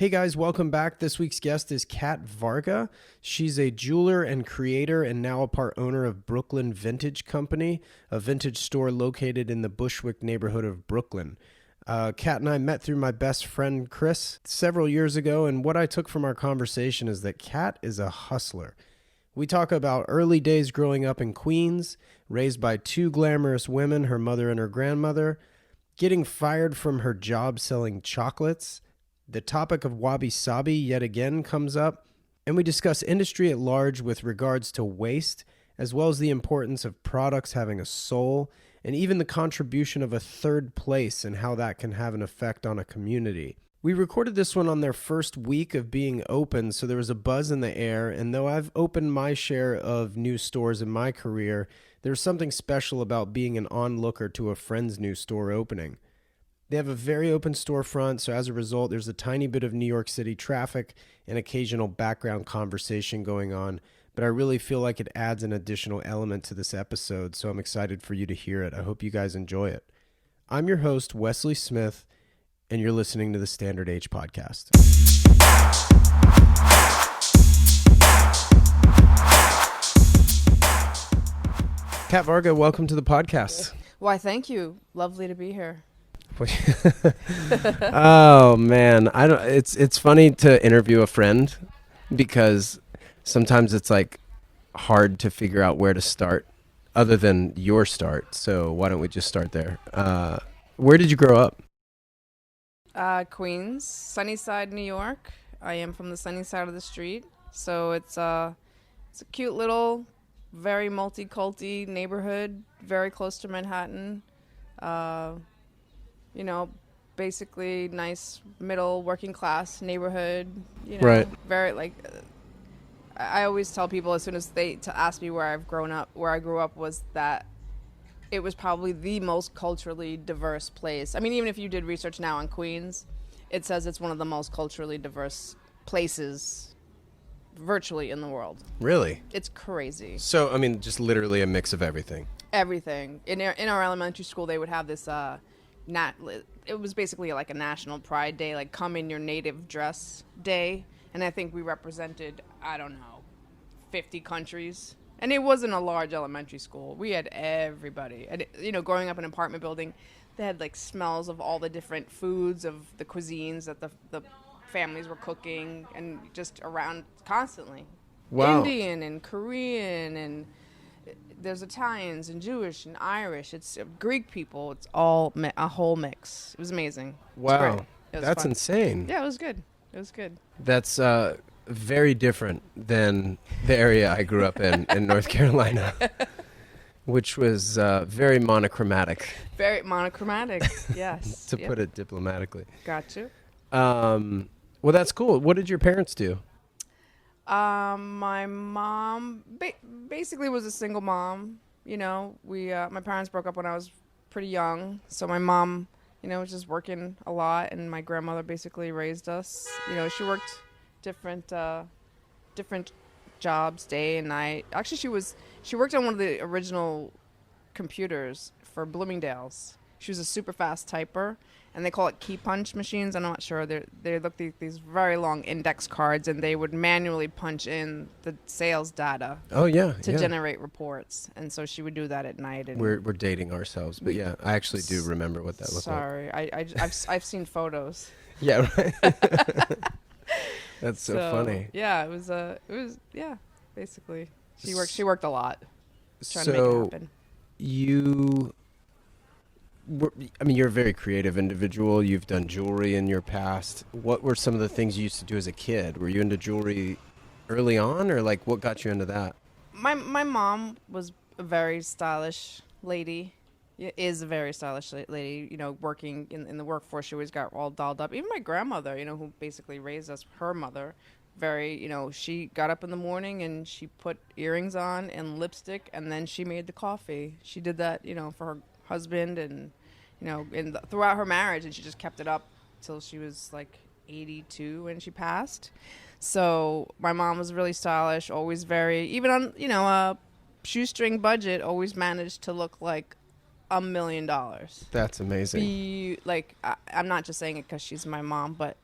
Hey guys, welcome back. This week's guest is Kat Varga. She's a jeweler and creator and now a part owner of Brooklyn Vintage Company, a vintage store located in the Bushwick neighborhood of Brooklyn. Kat and I met through my best friend Chris several years ago, and what I took from our conversation is that Kat is a hustler. We talk about early days growing up in Queens, raised by two glamorous women, her mother and her grandmother, getting fired from her job selling chocolates. The topic of wabi sabi yet again comes up, and we discuss industry at large with regards to waste, as well as the importance of products having a soul, and even the contribution of a third place and how that can have an effect on a community. We recorded this one on their first week of being open, so there was a buzz in the air, and though I've opened my share of new stores in my career, there's something special about being an onlooker to a friend's new store opening. They have a very open storefront, so as a result, there's a tiny bit of New York City traffic and occasional background conversation going on, but I really feel like it adds an additional element to this episode, so I'm excited for you to hear it. I hope you guys enjoy it. I'm your host, Wesley Smith, and you're listening to the Standard Age Podcast. Kat Varga, welcome to the podcast. Why, thank you. Lovely to be here. Oh man, it's funny to interview a friend because sometimes it's like hard to figure out where to start other than your start. So why don't we just start there? Where did you grow up? Queens, Sunnyside, New York. I am from the sunny side of the street, so it's a cute little, very multi-culti neighborhood, very close to Manhattan. Basically nice middle working class neighborhood, Right. Very I always tell people as soon as to ask me where I grew up was that it was probably the most culturally diverse place. I mean, even if you did research now on Queens, it says it's one of the most culturally diverse places virtually in the world. Really? It's crazy. So, I mean, just literally a mix of everything. Everything. In our elementary school, they would have this it was basically like a national pride day, like come in your native dress day. And I think we represented, 50 countries. And it wasn't a large elementary school. We had everybody. And, growing up in an apartment building, they had like smells of all the different foods, of the cuisines that the families were cooking, and just around constantly. Wow. Indian and Korean, and there's Italians and Jewish and Irish. It's Greek people. It's all a whole mix. It was amazing. Wow. It was That's fun. insane. Yeah, it was good. That's very different than the area I grew up in North Carolina, which was very monochromatic. Very monochromatic, yes. To put it diplomatically. Got you. Well, that's cool. What did your parents do? My mom basically was a single mom. My parents broke up when I was pretty young, so my mom, was just working a lot, and my grandmother basically raised us. She worked different jobs day and night. Actually, she worked on one of the original computers for Bloomingdale's. She was a super fast typer, and they call it key punch machines. I'm not sure. They look like these very long index cards, and they would manually punch in the sales data. Oh yeah, to generate reports. And so she would do that at night. And we're dating ourselves, but yeah, I actually do remember what that looked like. Sorry, I've seen photos. Yeah, right. That's so funny. Yeah, it was basically she worked a lot trying to make it happen. You're a very creative individual. You've done jewelry in your past. What were some of the things you used to do as a kid? Were you into jewelry early on, or like what got you into that? My mom was a very stylish lady. Is a very stylish lady. Working in the workforce, she always got all dolled up. Even my grandmother, who basically raised us, her mother, very, she got up in the morning and she put earrings on and lipstick, and then she made the coffee. She did that, for her husband, and throughout her marriage, and she just kept it up till she was like 82 when she passed. So my mom was really stylish, always very, even on a shoestring budget, always managed to look like $1 million. That's amazing. I'm not just saying it because she's my mom, but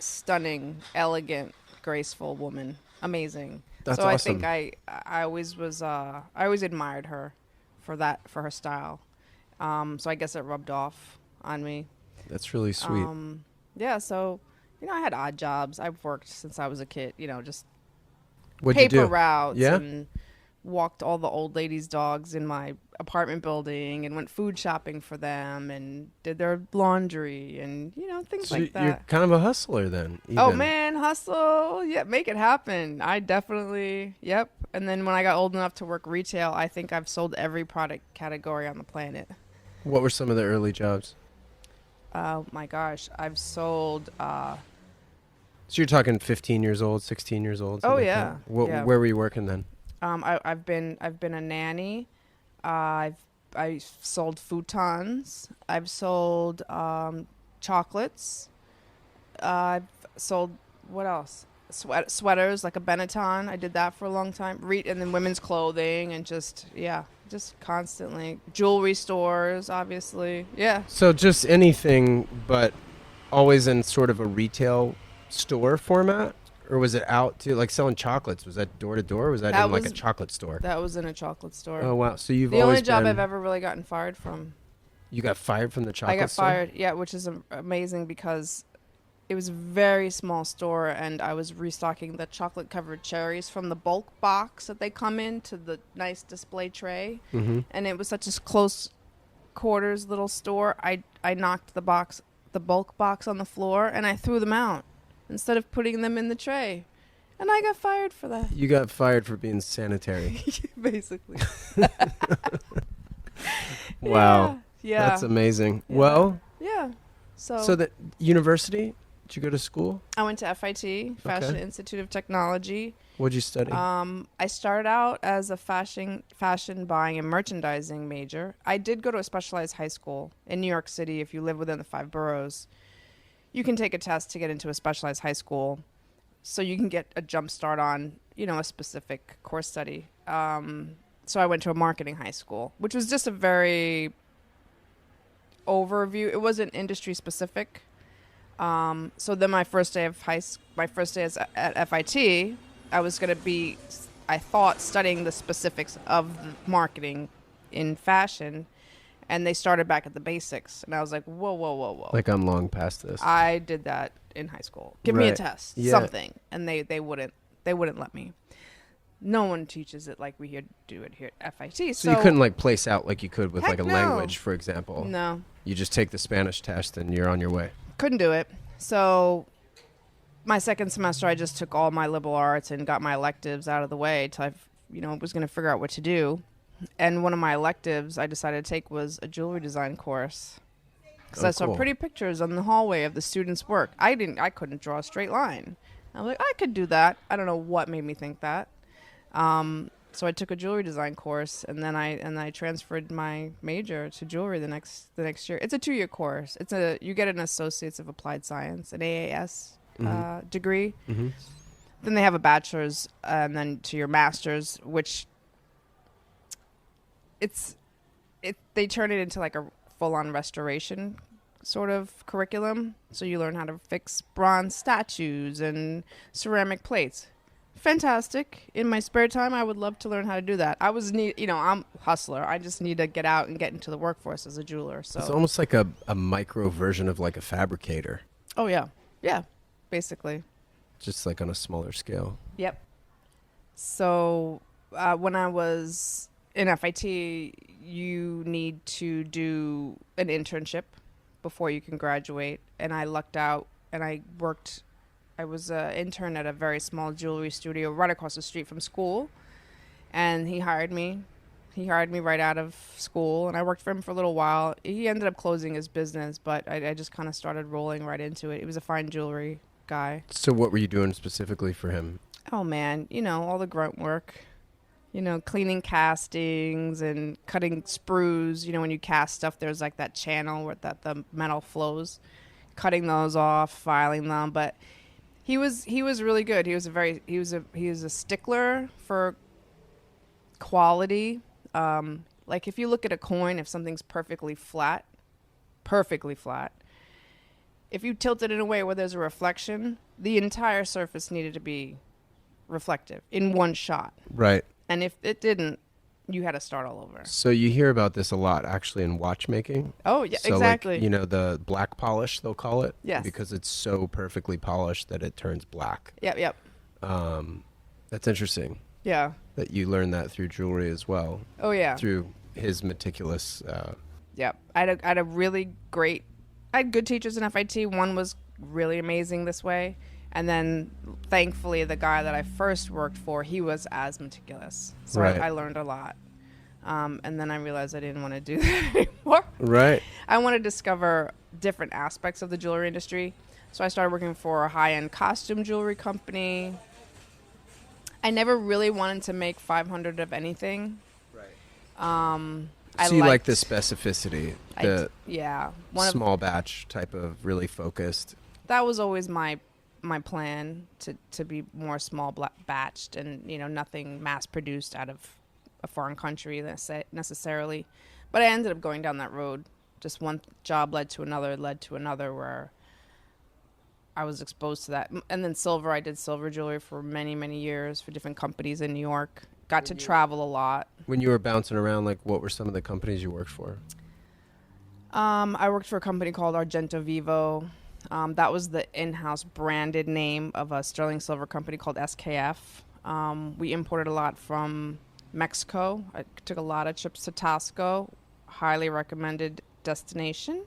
stunning, elegant, graceful woman. Amazing. That's so I awesome. think I always was I always admired her for her style. So I guess it rubbed off on me. That's really sweet. Yeah, so I had odd jobs. I've worked since I was a kid, just What'd you paper do? routes Yeah? and walked all the old ladies' dogs in my apartment building and went food shopping for them and did their laundry and things So like you're that. kind of a hustler then. Oh even. man, hustle. Yeah, make it happen. I definitely, yep. And then when I got old enough to work retail, I think I've sold every product category on the planet. What were some of the early jobs? Oh my gosh, I've sold So you're talking 15 years old, 16 years old? Oh, something like yeah. that? Yeah. Where were you working then? I've been a nanny. I sold futons. I've sold chocolates. I've sold what else? Sweaters like a Benetton. I did that for a long time. And then women's clothing and just constantly jewelry stores, obviously. Yeah. So just anything, but always in sort of a retail store format? Or was it out to, like, selling chocolates? Was that door to door? Or was that That in like a was- chocolate store? That was in a chocolate store. Oh, wow. So you've The always only job been- I've ever really gotten fired from. You got fired from the chocolate I got store? fired, yeah, which is amazing because it was a very small store and I was restocking the chocolate covered cherries from the bulk box that they come in to the nice display tray. Mm-hmm. And it was such a close quarters little store. I knocked the bulk box on the floor and I threw them out instead of putting them in the tray. And I got fired for that. You got fired for being sanitary. Basically. Wow. Yeah. That's amazing. Yeah. Well, Yeah. so that university, did you go to school? I went to FIT, Fashion Okay. Institute of Technology. What'd you study? I started out as a fashion buying and merchandising major. I did go to a specialized high school in New York City. If you live within the 5 boroughs, you can take a test to get into a specialized high school, so you can get a jump start on a specific course study. So I went to a marketing high school, which was just a very overview. It wasn't industry specific. So then my first day at FIT, I was going to be, I thought, studying the specifics of the marketing in fashion, and they started back at the basics, and I was like, whoa, whoa, whoa, whoa. Like, I'm long past this. I did that in high school. Give me a Right. test, Yeah. something, and they wouldn't let me. No one teaches it like we do it here at FIT. So you couldn't, like, place out like you could with, Heck like, a no. language, for example. No. You just take the Spanish test and you're on your way. Couldn't do it. So my second semester, I just took all my liberal arts and got my electives out of the way till I, was going to figure out what to do. And one of my electives I decided to take was a jewelry design course because Oh, I saw cool. pretty pictures on the hallway of the students' work. I couldn't draw a straight line. I was like, I could do that. I don't know what made me think that. So I took a jewelry design course, and then I transferred my major to jewelry the next year. It's a 2-year course. You get an Associates of Applied Science, an AAS degree. Mm-hmm. Then they have a bachelor's, and then to your master's, which they turn it into like a full-on restoration sort of curriculum. So you learn how to fix bronze statues and ceramic plates. Fantastic. In my spare time, I would love to learn how to do that. I'm a hustler. I just need to get out and get into the workforce as a jeweler. So It's almost like a micro version of, like, a fabricator, Oh yeah. Yeah. Basically. just, like, on a smaller scale. Yep. So when I was in FIT, you need to do an internship before you can graduate. And I lucked out and I was an intern at a very small jewelry studio right across the street from school. And he hired me. He hired me right out of school, and I worked for him for a little while. He ended up closing his business, but I just kind of started rolling right into it. He was a fine jewelry guy. So what were you doing specifically for him? Oh, man, all the grunt work. Cleaning castings and cutting sprues. When you cast stuff, there's like that channel where the metal flows. Cutting those off, filing them. But he was really good. He was a stickler for quality. Like if you look at a coin, if something's perfectly flat, if you tilt it in a way where there's a reflection, the entire surface needed to be reflective in one shot. Right. And if it didn't, you had to start all over. So you hear about this a lot, actually, in watchmaking. Oh, yeah, So exactly. like, you know, the black polish, they'll call it. Yes. Because it's so perfectly polished that it turns black. Yep. That's interesting Yeah. that you learned that through jewelry as well. Oh, yeah. Through his meticulous... Yep. I had a really great... I had good teachers in FIT. One was really amazing this way. And then, thankfully, the guy that I first worked for, he was as meticulous. So Right. I learned a lot. And then I realized I didn't want to do that anymore. Right. I want to discover different aspects of the jewelry industry. So I started working for a high-end costume jewelry company. I never really wanted to make 500 of anything. Right. I So you like the specificity, the small batch type of really focused. That was always my plan, to be more small batched and, you know, nothing mass produced out of a foreign country necessarily. But I ended up going down that road. Just one job led to another where I was exposed to that. And then silver, I did silver jewelry for many, many years for different companies in New York. Got to travel a lot. When you were bouncing around, like, what were some of the companies you worked for? I worked for a company called Argento Vivo. That was the in-house branded name of a sterling silver company called SKF. We imported a lot from Mexico. I took a lot of trips to Tasco. Highly recommended destination.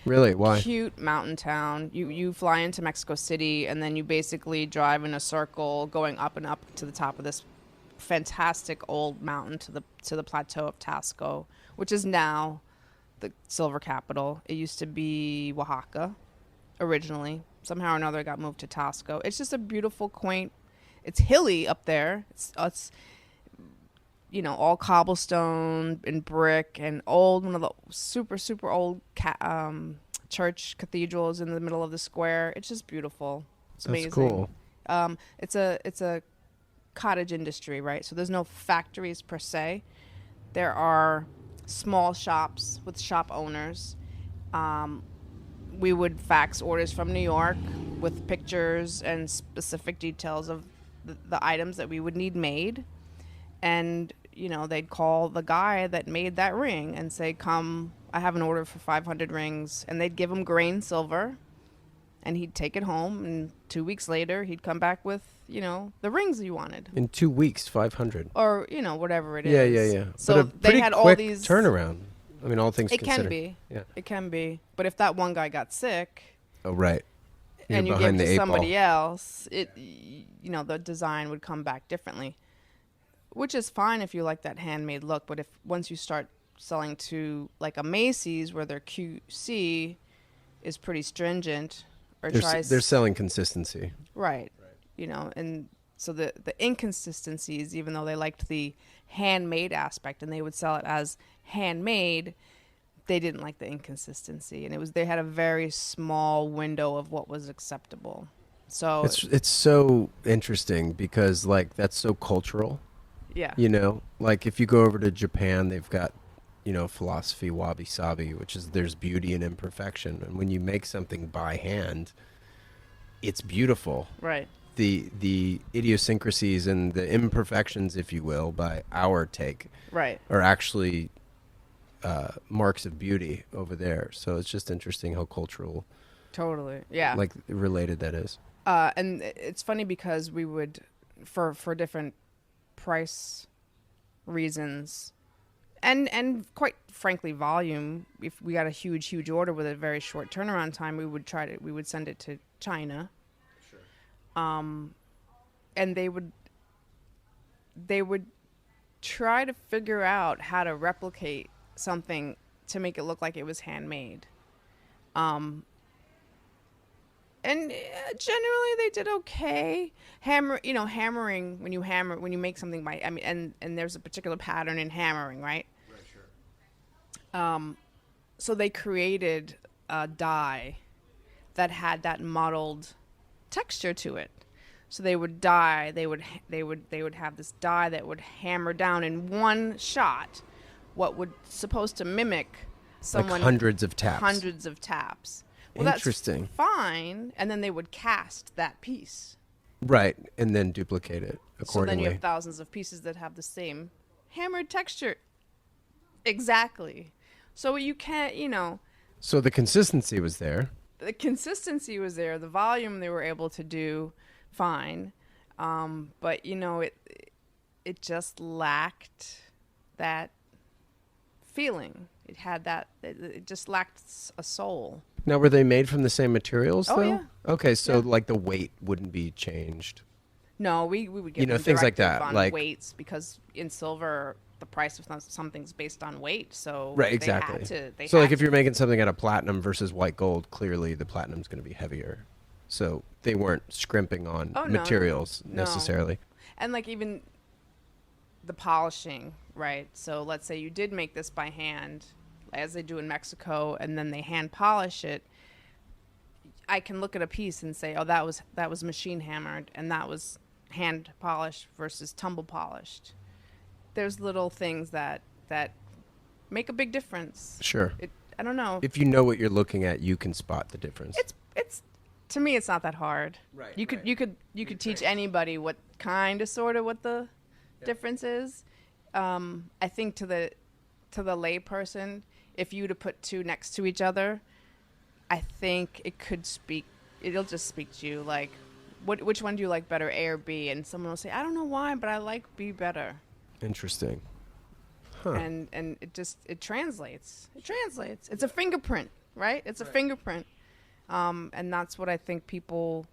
Really? Why? Cute mountain town. You fly into Mexico City, and then you basically drive in a circle going up and up to the top of this fantastic old mountain to the plateau of Tasco, which is now the silver capital. It used to be Oaxaca originally. Somehow or another it got moved to Tasco. It's just a beautiful, quaint, it's hilly up there. It's you know, all cobblestone and brick and old, one of the super, super old church cathedrals in the middle of the square. It's just beautiful. It's amazing. That's cool. It's a cottage industry, right? So there's no factories per se. There are small shops with shop owners. We would fax orders from New York with pictures and specific details of the items that we would need made. And, you know, they'd call the guy that made that ring and say, come, I have an order for 500 rings. And they'd give him grain silver, and he'd take it home. And 2 weeks later, he'd come back with, you know, the rings you wanted. In 2 weeks, 500. Or, you know, whatever it is. Yeah. So but a they had all these turnaround. I mean, all things It considered. can be. Yeah. It can be. But if that one guy got sick, Oh, right. You're and you give behind it the to eight somebody ball. else, you know, the design would come back differently, which is fine if you like that handmade look. But once you start selling to like a Macy's where their QC is pretty stringent, or They're selling consistency. right, you know, and so the inconsistencies, even though they liked the handmade aspect and they would sell it as handmade, they didn't like the inconsistency, and they had a very small window of what was acceptable. So It's so interesting because, like, that's so cultural. yeah, You know, like if you go over to Japan, they've got, you know, philosophy wabi sabi, which is there's beauty in imperfection, and when you make something by hand, it's beautiful. right, The idiosyncrasies and the imperfections, if you will, by our take, right. are actually marks of beauty over there. So it's just interesting how cultural, Totally. Yeah. like, related that is. And it's funny because we would, for different price reasons, and quite frankly volume, if we got a huge order with a very short turnaround time, we would send it to China. Sure. And they would try to figure out how to replicate something to make it look like it was handmade. And generally they did okay. Hammering when you make something by, I mean, and there's a particular pattern in hammering, right? Right, sure. So they created a die that had that mottled texture to it. So they would have this die that would hammer down in one shot what would supposed to mimic someone, like hundreds of taps. Well, Interesting. that's fine. And then they would cast that piece. Right, and then duplicate it So accordingly. then you have thousands of pieces that have the same hammered texture. Exactly. So you can't, So the consistency was there. the consistency was there. The volume they were able to do fine. But, it just lacked that feeling. It just lacked a soul. Now, were they made from the same materials, Oh, though? yeah. Okay, so Yeah. like the weight wouldn't be changed. No, we would get them things like directive that, on like- weights, because in silver the price of something's based on weight. So Right, exactly. they had if to. you're making something out of platinum versus white gold, clearly the platinum's going to be heavier. So they weren't scrimping on Oh, no, materials no. necessarily. And like even the polishing, right? So let's say you did make this by hand, as they do in Mexico, and then they hand polish it. I can look at a piece and say, oh, that was machine hammered, and that was hand polished versus tumble polished. There's little things that make a big difference. Sure. I don't know. If you know what you're looking at, you can spot the difference. It's to me, it's not that hard. Right, You could right. you could teach anybody what kind of sort of what the difference is. I think to the lay person, if you were to put two next to each other, I think it'll just speak to you, like, which one do you like better, A or B? And someone will say, I don't know why, but I like B better. Interesting. Huh. And it translates. It's a fingerprint, right? It's a fingerprint. And that's what I think people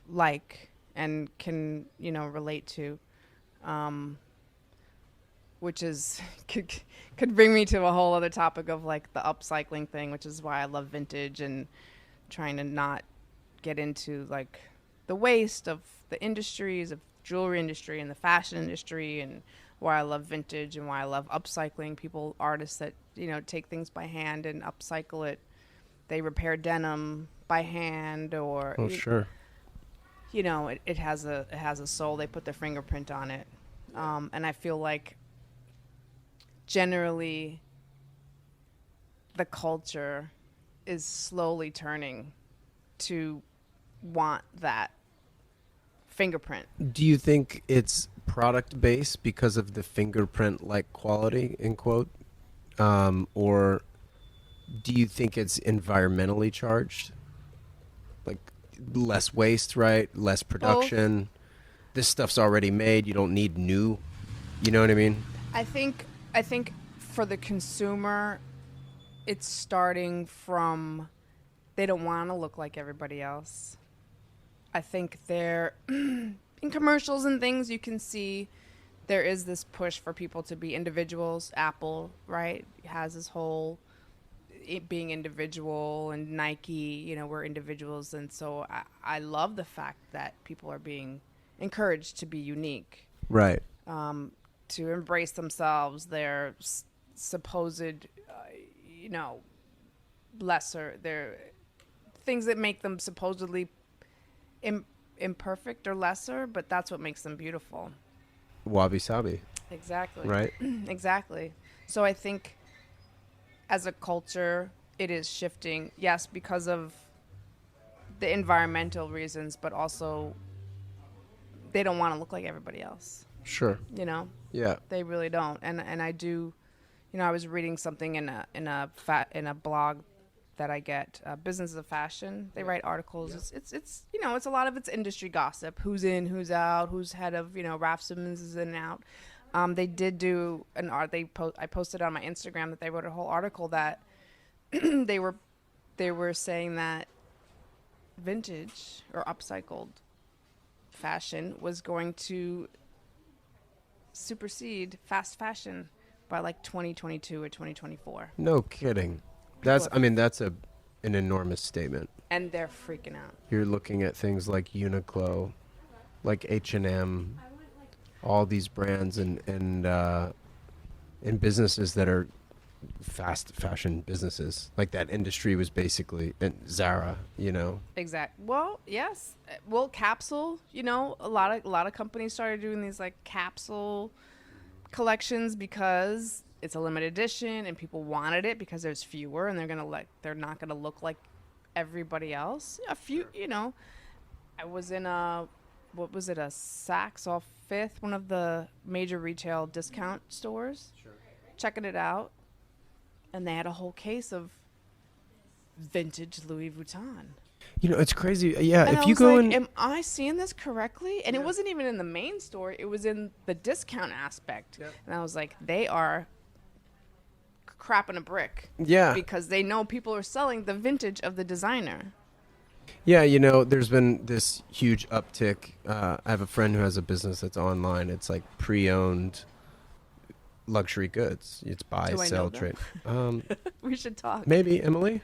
like and can, relate to. Which is could bring me to a whole other topic of like the upcycling thing, which is why I love vintage and trying to not get into like the waste of the industries of jewelry industry and the fashion industry, and why I love vintage and why I love upcycling. Artists that take things by hand and upcycle it. They repair denim by hand, or Sure. it has a soul. They put their fingerprint on it, and I feel like generally the culture is slowly turning to want that fingerprint. Do you think it's product based because of the fingerprint like quality, in quote? Or do you think it's environmentally charged? Like less waste, right? Less production. This stuff's already made. You don't need new. You know what I mean? I think for the consumer, it's starting from they don't want to look like everybody else. I think they're in commercials and things you can see there is this push for people to be individuals. Apple, right, has this whole it being individual, and Nike, we're individuals. And so I love the fact that people are being encouraged to be unique. Right. To embrace themselves, their supposed, lesser, their things that make them supposedly imperfect or lesser, but that's what makes them beautiful. Wabi sabi. Exactly. Right. Exactly. So I think as a culture, it is shifting, yes, because of the environmental reasons, but also they don't want to look like everybody else. Sure. Yeah. They really don't. And I do, I was reading something in a blog that I get, Business of Fashion. They write articles. Yeah. It's it's a lot of it's industry gossip. Who's in, who's out, who's head of, Raf Simons is in and out. They did do an art. I posted on my Instagram that they wrote a whole article that they were saying that vintage or upcycled fashion was going to supersede fast fashion by like 2022 or 2024. No kidding. That's an enormous statement. And they're freaking out. You're looking at things like Uniqlo, like H&M, all these brands and businesses that are fast fashion businesses. Like that industry was basically Zara, Exactly. Well, yes. Well, capsule, a lot of companies started doing these like capsule collections because it's a limited edition and people wanted it because there's fewer, and they're not gonna look like everybody else. A few, I was in what was it, a Saks off Fifth, one of the major retail discount stores, checking it out, and they had a whole case of vintage Louis Vuitton. It's crazy. Yeah, And if I you was go like, in, am I seeing this correctly? And it wasn't even in the main store. It was in the discount aspect. Yep. And I was like, they are crapping a brick. yeah, Because they know people are selling the vintage of the designer. yeah, there's been this huge uptick. I have a friend who has a business that's online. It's like pre-owned luxury goods. It's buy, Do I sell, know them? trade. We should talk. Maybe Emily.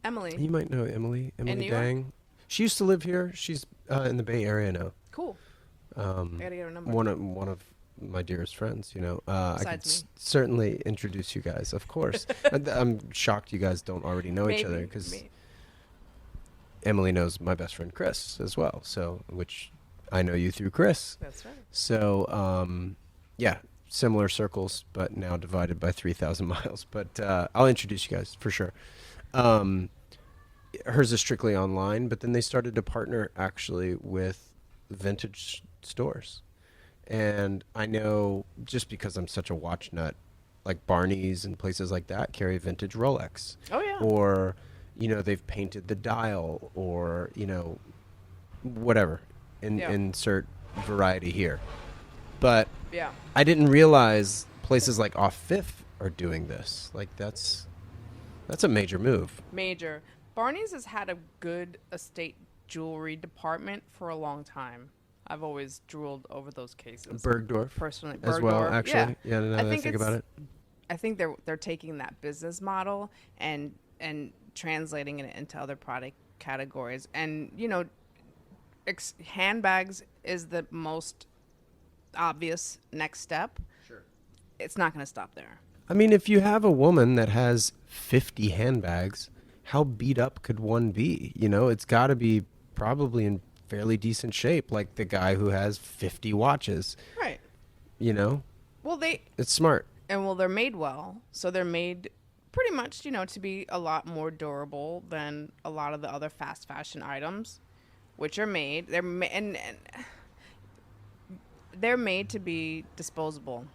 Emily. You might know Emily. New Emily York? Dang. She used to live here. She's in the Bay Area now. Cool. I gotta get her number. One of my dearest friends. I could Besides me. certainly introduce you guys. Of course. I'm shocked you guys don't already know each other because Emily knows my best friend Chris as well. So, which I know you through Chris. That's right. So, yeah, similar circles, but now divided by 3,000 miles. But I'll introduce you guys for sure. Hers is strictly online, but then they started to partner actually with vintage stores. And I know just because I'm such a watch nut, like Barney's and places like that carry vintage Rolex. Oh, yeah. Or, they've painted the dial or, whatever. Insert variety here. But Yeah. I didn't realize places like Off Fifth are doing this. Like that's a major move. Major. Barney's has had a good estate jewelry department for a long time. I've always drooled over those cases. Bergdorf Personally. as well, Bergdorf, actually. Yeah, now that I think it's- about it. I think they're taking that business model and translating it into other product categories. And, handbags is the most obvious next step. Sure. It's not going to stop there. I mean, if you have a woman that has 50 handbags, how beat up could one be? It's got to be probably in fairly decent shape, like the guy who has 50 watches. Right. Well, It's smart. they're made well. So they're made pretty much, to be a lot more durable than a lot of the other fast fashion items, which are made. And they're made to be disposable.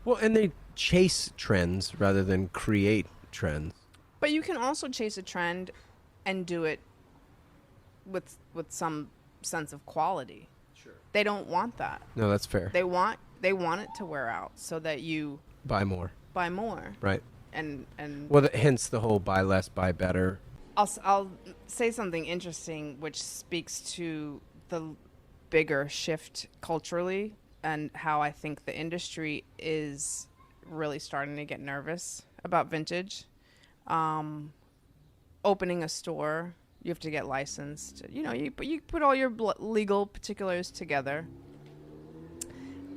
Well, and they chase trends rather than create trends. But you can also chase a trend and do it with some sense of quality. Sure. They don't want that. No, that's fair. They want it to wear out so that you Buy more. buy more. Right. And Well, hence the whole buy less, buy better. I'll say something interesting which speaks to the bigger shift culturally and how I think the industry is really starting to get nervous about vintage. Opening a store, you have to get licensed. You put all your legal particulars together.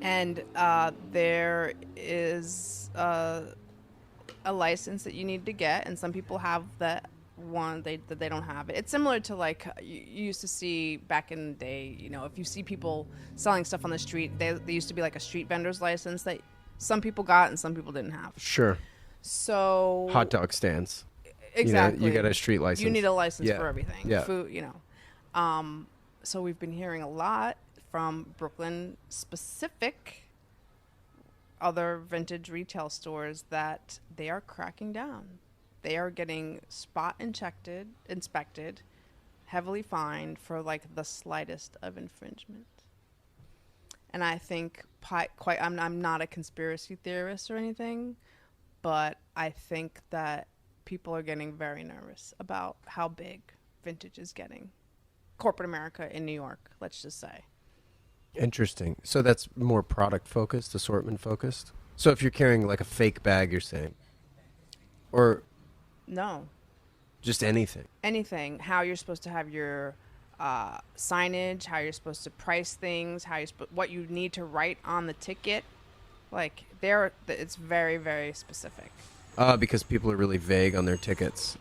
And there is a license that you need to get, and some people have that one that they don't have it. It's similar to like you used to see back in the day. If you see people selling stuff on the street, they used to be like a street vendor's license that some people got and some people didn't have. Sure. So Hot dog stands. exactly, You got a street license. You need a license Yeah. for everything. Yeah. Food, So we've been hearing a lot from Brooklyn specific other vintage retail stores that they are cracking down. They are getting spot inspected, heavily fined for like the slightest of infringement. And I think I'm not a conspiracy theorist or anything, but I think that people are getting very nervous about how big vintage is getting. Corporate America in New York, let's just say. Interesting. So that's more product focused, assortment focused. So if you're carrying like a fake bag, you're saying, or No. just anything. Anything. How you're supposed to have your signage, how you're supposed to price things, what you need to write on the ticket. Like it's very, very specific. Because people are really vague on their tickets.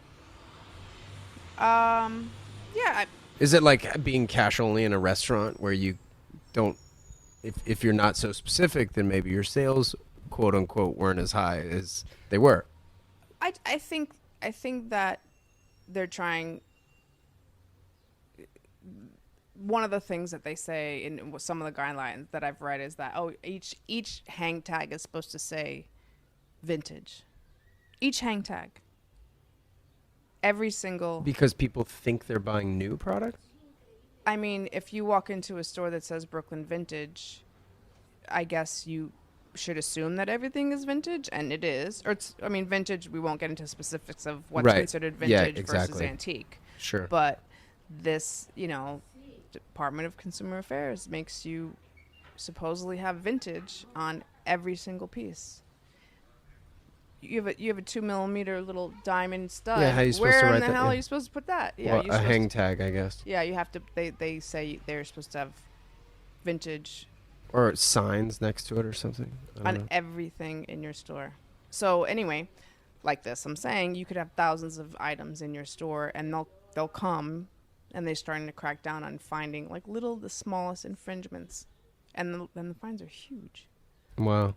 Yeah. Is it like being cash only in a restaurant where you don't, if you're not so specific, then maybe your sales, quote unquote, weren't as high as they were? I think that they're trying. One of the things that they say in some of the guidelines that I've read is that each hang tag is supposed to say vintage. Each hang tag. Every single. Because people think they're buying new products? I mean, if you walk into a store that says Brooklyn Vintage, I guess you should assume that everything is vintage, and it is. Or vintage, we won't get into specifics of what's considered vintage versus antique. Sure. But this, Department of Consumer Affairs makes you supposedly have vintage on every single piece. You have a 2 millimeter little diamond stud. Yeah, how are you supposed to Where write in the that? hell Yeah. are you supposed to put that? Yeah, Well, a hang tag, I guess. Yeah, you have to. They say they're supposed to have vintage Or signs next to it or something. I don't on know. everything in your store. So anyway, like this, I'm saying you could have thousands of items in your store, and they'll come, and they're starting to crack down on finding like the smallest infringements, and then the fines are huge. Wow.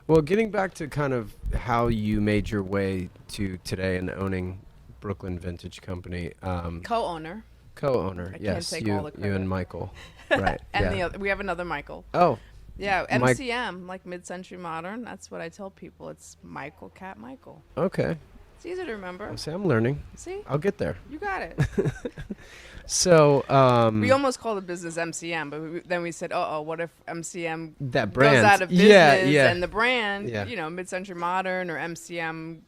Well, getting back to kind of how you made your way to today and owning Brooklyn Vintage Company. Co-owner. Co-owner, I yes. can't take all the You credit. and Michael. Right. And we have another Michael. Oh, Yeah, Mike- MCM, like mid-century modern. That's what I tell people. It's Michael Cat Michael. okay. It's easy to remember. I say I'm learning. See, I'll get there. you got it. So, We almost called the business MCM, but then we said, what if MCM that brand goes out of business yeah. and the brand, Yeah. mid-century modern or MCM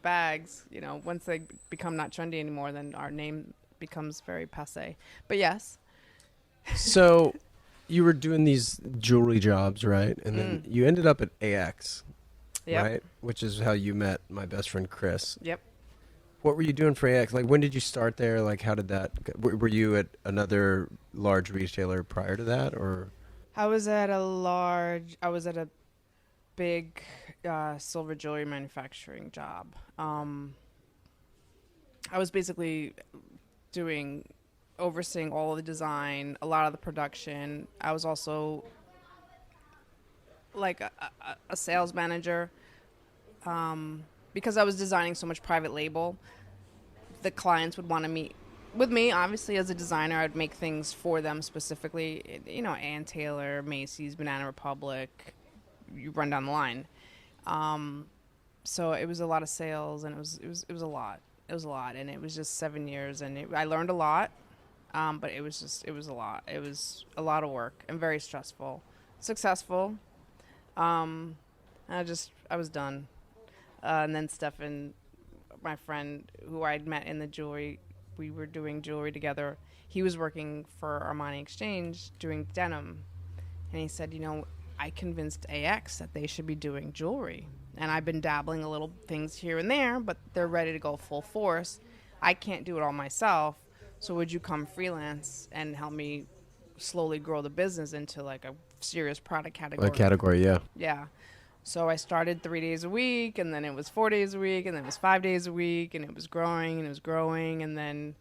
bags, once they become not trendy anymore, then our name becomes very passé. But yes. So, you were doing these jewelry jobs, right? And then you ended up at AX, Yep. right? Which is how you met my best friend Chris. Yep. What were you doing for AX? Like, when did you start there? Like, how did that? Were you at another large retailer prior to that, or? I was at a big silver jewelry manufacturing job. I was basically overseeing all of the design, a lot of the production. I was also like a sales manager. Because I was designing so much private label, the clients would want to meet with me. Obviously, as a designer, I'd make things for them specifically. Ann Taylor, Macy's, Banana Republic. You run down the line. So it was a lot of sales, and it was a lot. It was a lot, and it was just 7 years, and I learned a lot. But it was a lot. It was a lot of work and very stressful. Successful. I was done. And then Stefan, my friend who I'd met in the jewelry, we were doing jewelry together. He was working for Armani Exchange doing denim. And he said, I convinced AX that they should be doing jewelry. And I've been dabbling a little things here and there, but they're ready to go full force. I can't do it all myself. So would you come freelance and help me slowly grow the business into like a serious product category? A category, yeah. Yeah. So I started 3 days a week, and then it was 4 days a week, and then it was 5 days a week, and it was growing, and then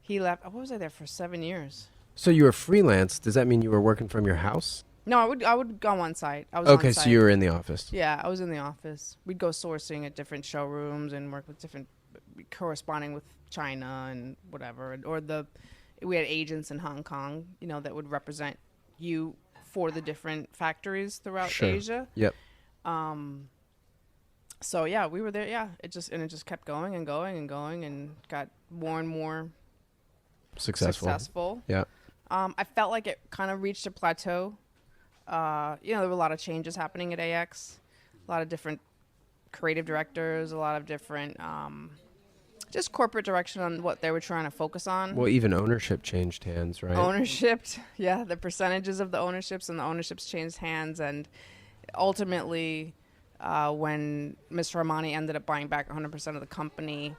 he left. What was I there for 7 years? So you were freelance. Does that mean you were working from your house? No, I would go on site. I was Okay, on so site. you were in the office. Yeah, I was in the office. We'd go sourcing at different showrooms and work with corresponding with China and whatever. We had agents in Hong Kong, that would represent you for the different factories throughout Asia. Yep. So yeah, we were there. Yeah, it just kept going and going and going, and got more and more successful. Yeah. I felt like it kind of reached a plateau. There were a lot of changes happening at AX, a lot of different creative directors, a lot of different just corporate direction on what they were trying to focus on. Well, even ownership changed hands, right? Ownership, yeah, the percentages of the ownerships and the ownerships changed hands, and ultimately, when Mr. Armani ended up buying back 100% of the company,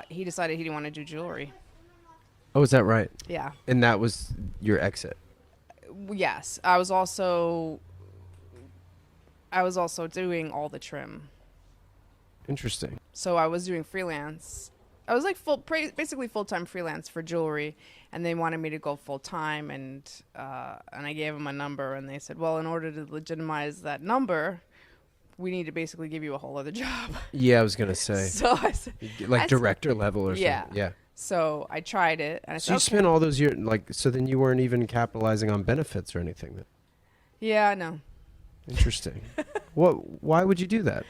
he decided he didn't want to do jewelry. Oh, is that right? Yeah. And that was your exit? Yes. I was also doing all the trim. Interesting. So I was doing freelance. I was like basically full-time freelance for jewelry, and they wanted me to go full-time, and I gave them a number, and they said, well, in order to legitimize that number, we need to basically give you a whole other job. Yeah, I was gonna say. So I said, Like I said- director level or Yeah. something. Yeah. So I tried it, and I So said, you okay. spent all those years, like, so then you weren't even capitalizing on benefits or anything. Then. Yeah, no. Interesting. Why would you do that?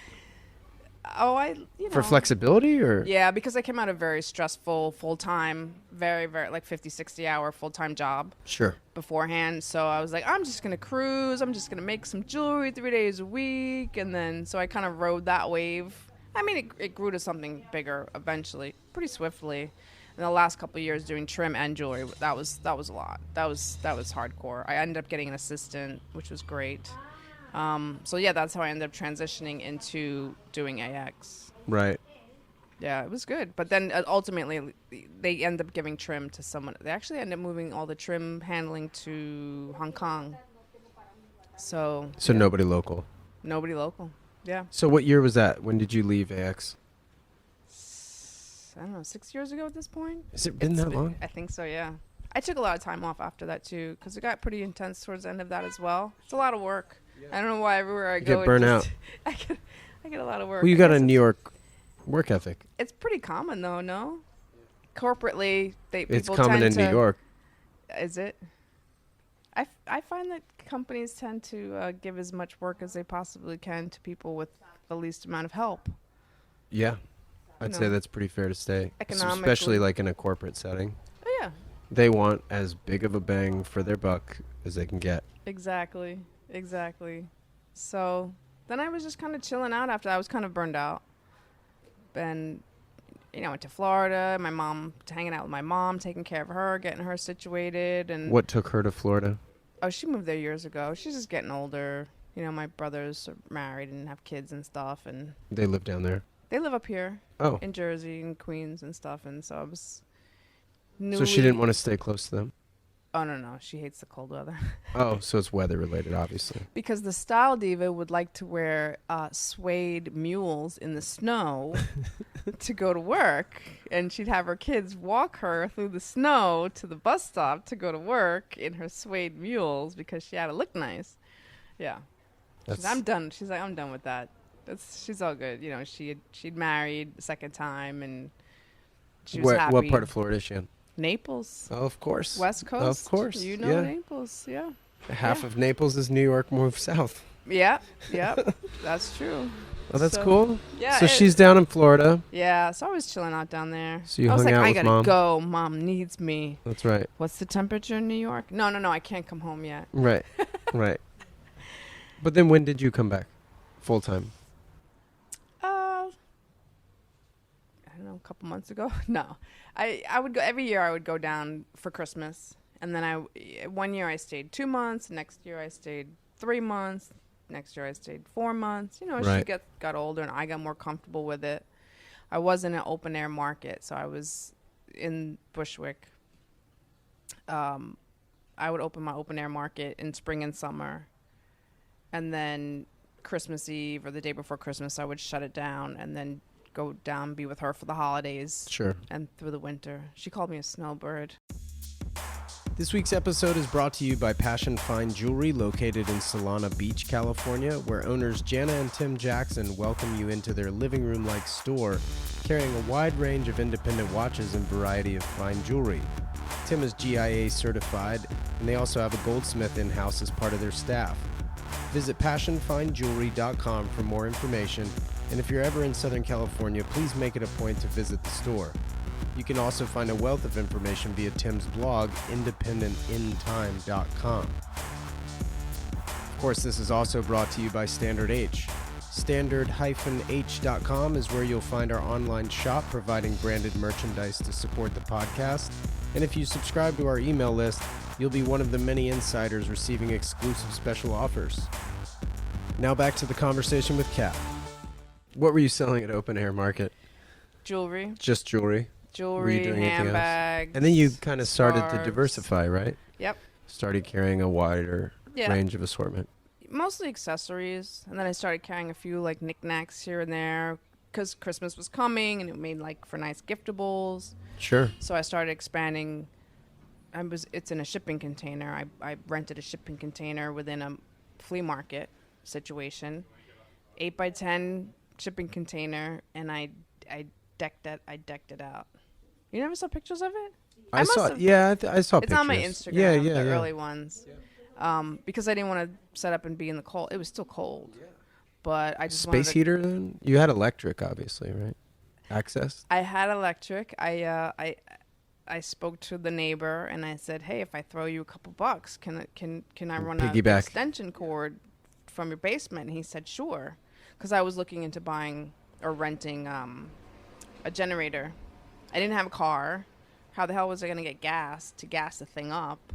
Oh, For flexibility or? Yeah, because I came out of a very stressful, full-time, very, very, like 50, 60-hour full-time job Sure. beforehand. So I was like, I'm just going to cruise. I'm just going to make some jewelry 3 days a week. And then, so I kind of rode that wave. I mean, it grew to something bigger eventually, pretty swiftly. In the last couple of years doing trim and jewelry, that was a lot. That was hardcore. I ended up getting an assistant, which was great. So yeah, that's how I ended up transitioning into doing AX. Right. Yeah, it was good. But then ultimately, they end up giving trim to someone. They actually end up moving all the trim handling to Hong Kong. So So nobody local. Nobody local. Yeah. So what year was that? When did you leave AX? I don't know, 6 years ago at this point. Has it been that long? I think so, yeah. I took a lot of time off after that, too, because it got pretty intense towards the end of that as well. It's a lot of work. I don't know why everywhere I go, get burnt out. I get a lot of work. Well, you I got a guess New York work ethic. It's pretty common, though, no? Corporately, It's people common tend in New York. Is it? I find that companies tend to give as much work as they possibly can to people with the least amount of help. Yeah. I'd say that's pretty fair to say. Economically. Especially like in a corporate setting. Oh, yeah. They want as big of a bang for their buck as they can get. Exactly. So then I was just kind of chilling out after I was kind of burned out. And, I went to Florida, hanging out with my mom, taking care of her, getting her situated. And What took her to Florida? Oh, she moved there years ago. She's just getting older. My brothers are married and have kids and stuff. And They live down there. they live up here Oh. in Jersey and Queens and stuff. And so I was So she didn't want to stay close to them? Oh, no. She hates the cold weather. Oh, so it's weather related, obviously. Because the style diva would like to wear suede mules in the snow to go to work. And she'd have her kids walk her through the snow to the bus stop to go to work in her suede mules because she had to look nice. Yeah. I'm done. She's like, I'm done with that. She's all good. She'd married a second time and she was happy. What part of Florida is she in? Naples. Oh, of course. West Coast. Of course. Yeah. Naples. Yeah. Half of Naples is New York moved south. Yeah. That's true. Oh, that's cool. Yeah. So she's down in Florida. Yeah. So I was chilling out down there. So you I was hung like, out I with gotta Mom? go. Mom needs me. That's right. What's the temperature in New York? No. I can't come home yet. Right. Right. But then when did you come back? Full time? I don't know, a couple months ago. No. I would go every year. I would go down for Christmas. And then one year I stayed 2 months. Next year I stayed 3 months. Next year I stayed 4 months. As Right. she got older and I got more comfortable with it. I was in an open air market, so I was in Bushwick. I would open my open air market in spring and summer. And then Christmas Eve or the day before Christmas, I would shut it down and then go down, be with her for the holidays. Sure. And through the winter. She called me a snowbird. This week's episode is brought to you by Passion Fine Jewelry, located in Solana Beach, California, where owners Jana and Tim Jackson welcome you into their living room-like store, carrying a wide range of independent watches and variety of fine jewelry. Tim is GIA certified, and they also have a goldsmith in-house as part of their staff. Visit passionfinejewelry.com for more information, and if you're ever in Southern California, please make it a point to visit the store. You can also find a wealth of information via Tim's blog, independentintime.com. Of course, this is also brought to you by Standard H. Standard-H.com is where you'll find our online shop providing branded merchandise to support the podcast. And if you subscribe to our email list, you'll be one of the many insiders receiving exclusive special offers. Now back to the conversation with Kat. What were you selling at Open Air Market? Jewelry. Just jewelry? Were you doing anything else? Handbags. And then you kind of started to scarves. diversify, right? Yep. Started carrying a wider range of assortment. Mostly accessories. And then I started carrying a few like knickknacks here and there because Christmas was coming and it made like for nice giftables. Sure. So I started expanding. It's in a shipping container. I rented a shipping container within a flea market situation 8x10 shipping container, and I decked it out. You never saw pictures of it? I must saw. have- Yeah, I saw It's pictures. on my Instagram. Yeah, The yeah. early ones. Because I didn't want to set up and be in the cold. It was still cold, but I just wanted Space to, heater. Then you had electric, obviously, right? Access. I had electric. I spoke to the neighbor and I said, "Hey, if I throw you a couple bucks, can I run an Piggyback. extension cord from your basement?" And he said, "Sure," because I was looking into buying or renting a generator. I didn't have a car. How the hell was I going to get gas to gas the thing up?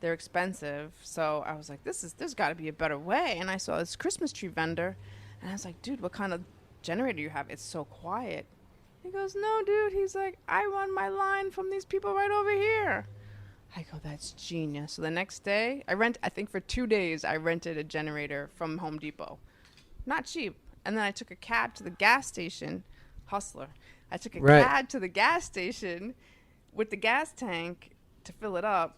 They're expensive. So I was like, there's got to be a better way. And I saw this Christmas tree vendor, and I was like, dude, what kind of generator you have? It's so quiet. He goes, no, dude. He's like, I run my line from these people right over here. I go, that's genius. So the next day, I think for 2 days, I rented a generator from Home Depot. Not cheap. And then I took a cab to the gas station. Hustler. I took a cab to the gas station with the gas tank to fill it up.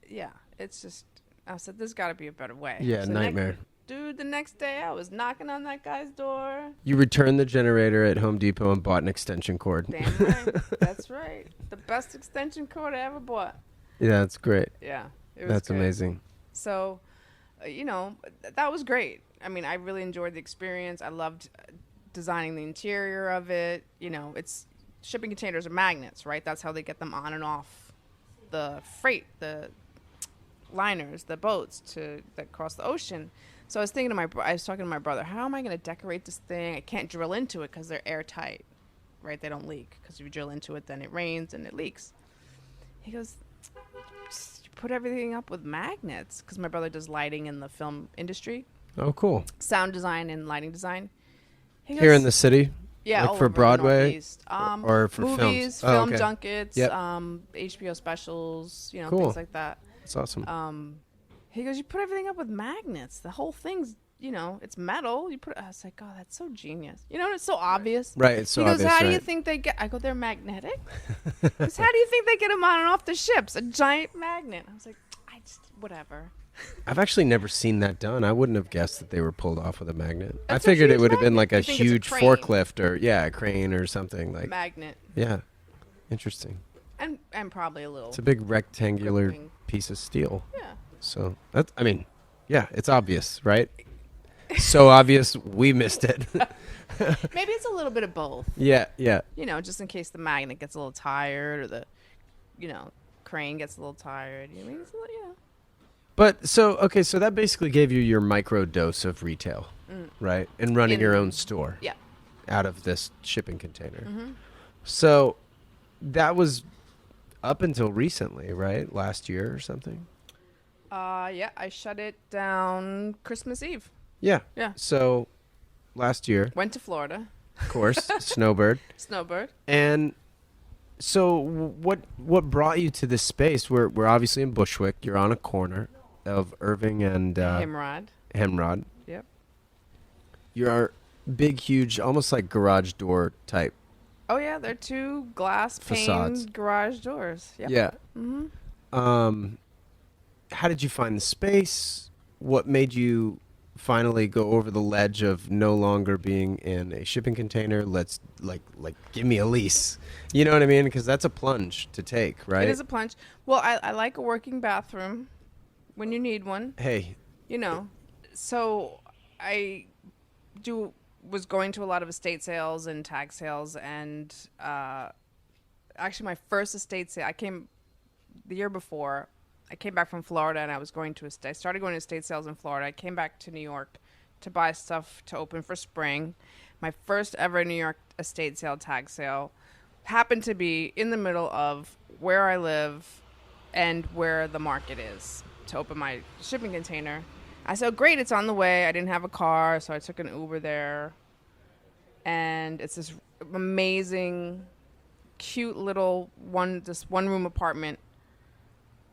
Yeah, it's just, I said, there's got to be a better way. Yeah, So nightmare. Dude, the next day I was knocking on that guy's door. You returned the generator at Home Depot and bought an extension cord. Damn right. That's right. The best extension cord I ever bought. Yeah, that's great. Yeah. It was That's great. amazing. So, that was great. I mean, I really enjoyed the experience. I loved designing the interior of it. It's shipping containers are magnets, right? That's how they get them on and off the freight, the liners, the boats that cross the ocean. So I was thinking I was talking to my brother, how am I going to decorate this thing? I can't drill into it because they're airtight, right? They don't leak, because if you drill into it, then it rains and it leaks. He goes, just put everything up with magnets, because my brother does lighting in the film industry, Oh, cool. sound design and lighting design. He goes, Here in the city? yeah, like all for over the Broadway? Northeast. Or for movies, films? Oh, film okay. junkets, Yep. HBO specials, Cool. things like that. That's awesome. He goes, you put everything up with magnets. The whole thing's, it's metal. I was like, oh, that's so genius. It's so obvious. Right, it's so He goes, obvious, how do you right. think they get? I go, they're magnetic. Because how do you think they get them on and off the ships? A giant magnet. I was like, whatever. I've actually never seen that done. I wouldn't have guessed that they were pulled off with a magnet. That's I a figured it huge would have been magnet. like a You think it's a huge crane. forklift or a crane or something like. Magnet. Yeah, interesting. And probably a little. It's a big rectangular gripping. piece of steel. Yeah. So that's, it's obvious, right? So obvious we missed it. Maybe it's a little bit of both. Yeah. Just in case the magnet gets a little tired or the, crane gets a little tired. It's a little, But so that basically gave you your micro dose of retail, right? And running your own store. Yeah. Out of this shipping container. Mm-hmm. So that was up until recently, right? Last year or something? Yeah, I shut it down Christmas Eve. Yeah. Yeah. So last year, Went to Florida. of course, Snowbird. Snowbird. And so what brought you to this space? We're obviously in Bushwick. You're on a corner of Irving and Hemrod. Yep. You're big, huge, almost like garage door type. Oh, yeah, they're two glass Facades. pane garage doors. Yep. Yeah. Mm-hmm. How did you find the space? What made you finally go over the ledge of no longer being in a shipping container? Let's like give me a lease. You know what I mean? Because that's a plunge to take, right? It is a plunge. Well, I like a working bathroom when you need one. Hey, So I was going to a lot of estate sales and tag sales, and actually my first estate sale, the year before, I came back from Florida, and I started going to estate sales in Florida. I came back to New York to buy stuff to open for spring. My first ever New York estate sale, tag sale, happened to be in the middle of where I live and where the market is to open my shipping container. I said, great, it's on the way. I didn't have a car, so I took an Uber there. And it's this amazing, cute little one room apartment.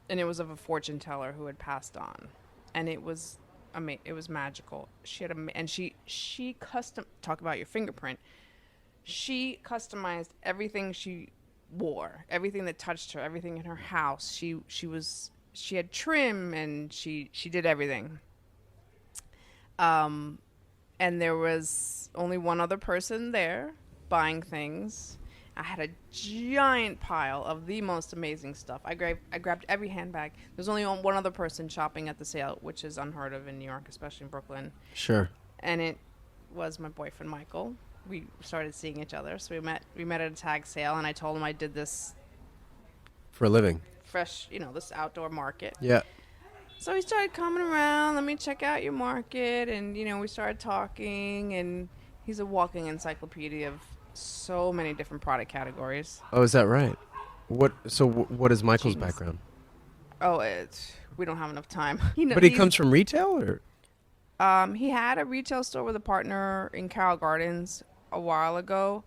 And it was of a fortune teller who had passed on. And it was it was magical. She had she custom, talk about your fingerprint. She customized everything she wore, everything that touched her, everything in her house. She had trim, and she did everything. and there was only one other person there buying things. I had a giant pile of the most amazing stuff. I grabbed every handbag. There's only one other person shopping at the sale, which is unheard of in New York, especially in Brooklyn. Sure. And it was my boyfriend Michael. We started seeing each other, so we met at a tag sale, and I told him I did this For a living. fresh, this outdoor market. Yeah. So he started coming around, let me check out your market, and we started talking, and he's a walking encyclopedia of so many different product categories. Oh, is that right? What is Michael's Genius. background? Oh, we don't have enough time. But he comes from retail, or? He had a retail store with a partner in Carroll Gardens a while ago,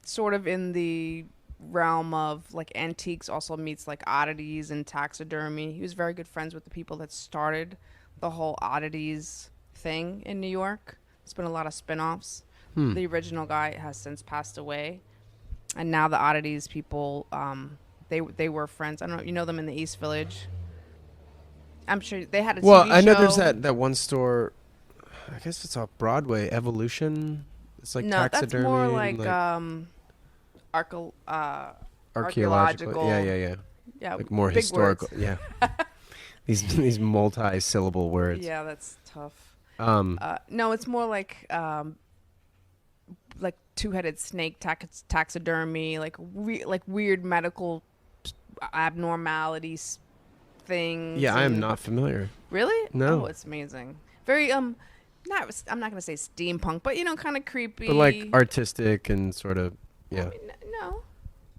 sort of in the realm of like antiques, also meets like oddities and taxidermy. He was very good friends with the people that started the whole oddities thing in New York. There's been a lot of spin-offs. The original guy has since passed away, and now the oddities people, they were friends. I don't know, you know them in the East Village. I'm sure they had a TV Well, I know show. there's that one store. I guess it's off Broadway. Evolution. It's like taxidermy. That's more and archaeological. Yeah. Yeah, Like more big historical. words. Yeah. these multi-syllable words. Yeah, that's tough. Um. No, it's more like two-headed snake taxidermy, like weird medical abnormalities things. Yeah, I am not familiar. Really? No. Oh, it's amazing. Very I'm not gonna say steampunk, but kind of creepy. But like artistic and sort of, yeah. I mean, no,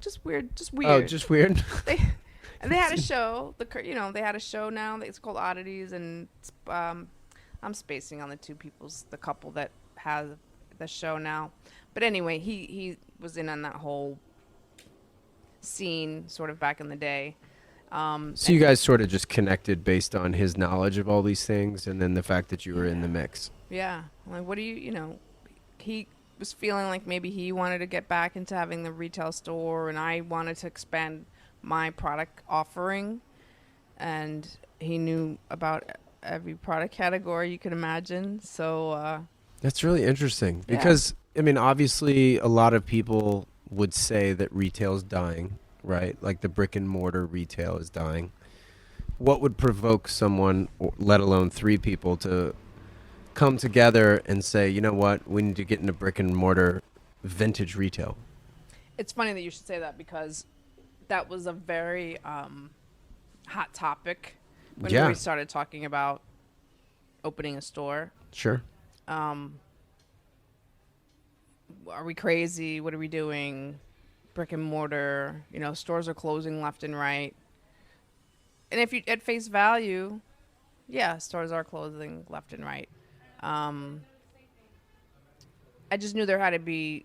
just weird. Oh, just weird. They had a show. They had a show now. It's called Oddities, and I'm spacing on the couple that has the show now. But anyway, he was in on that whole scene sort of back in the day. So you guys sort of just connected based on his knowledge of all these things, and then the fact that you were in the mix. Yeah, like what do he was feeling like maybe he wanted to get back into having the retail store, and I wanted to expand my product offering, and he knew about every product category you could imagine. So That's really interesting because, I mean, obviously a lot of people would say that retail's dying, right? Like the brick and mortar retail is dying. What would provoke someone, let alone three people, to come together and say, you know what, we need to get into brick and mortar vintage retail? it's funny that you should say that, because that was a very hot topic when we started talking about opening a store. Sure. Are we crazy? What are we doing? Brick and mortar, stores are closing left and right. And if you, at face value, yeah, stores are closing left and right. I just knew there had to be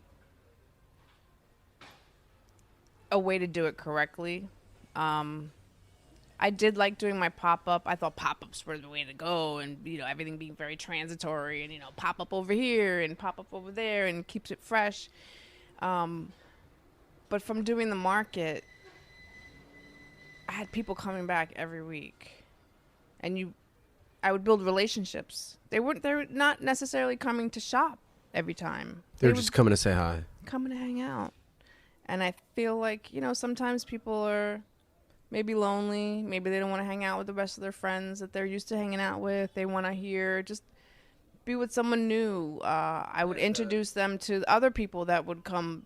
a way to do it correctly. I did like doing my pop-up. I thought pop-ups were the way to go, and everything being very transitory, and pop-up over here and pop-up over there, and keeps it fresh. But from doing the market, I had people coming back every week, and I would build relationships. They're not necessarily coming to shop every time. They're just coming to say hi. Coming to hang out. And I feel like, sometimes people are maybe lonely. Maybe they don't want to hang out with the rest of their friends that they're used to hanging out with. They want to just be with someone new. I would introduce them to other people that would come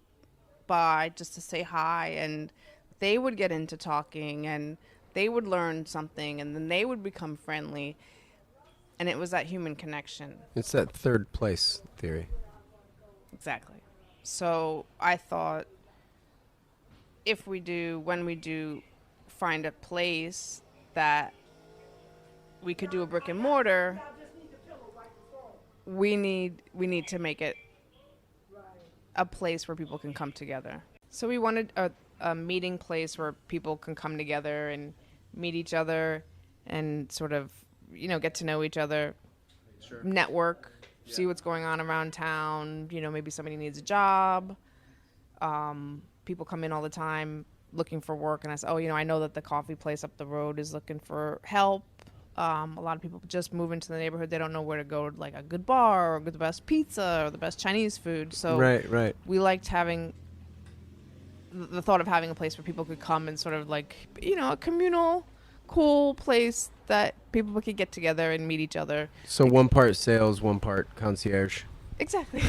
by just to say hi, and they would get into talking, and they would learn something, and then they would become friendly. And it was that human connection. It's that third place theory. Exactly. So I thought, when we do find a place that we could do a brick and mortar, we need to make it a place where people can come together. So we wanted a meeting place where people can come together and meet each other and sort of, get to know each other, network, see what's going on around town. Maybe somebody needs a job. People come in all the time looking for work, and I say, I know that the coffee place up the road is looking for help. A lot of people just move into the neighborhood. They don't know where to go to, like a good bar or the best pizza or the best Chinese food. So Right. we liked having the thought of having a place where people could come and sort of like, a communal, cool place that people could get together and meet each other. So one part sales, one part concierge Exactly.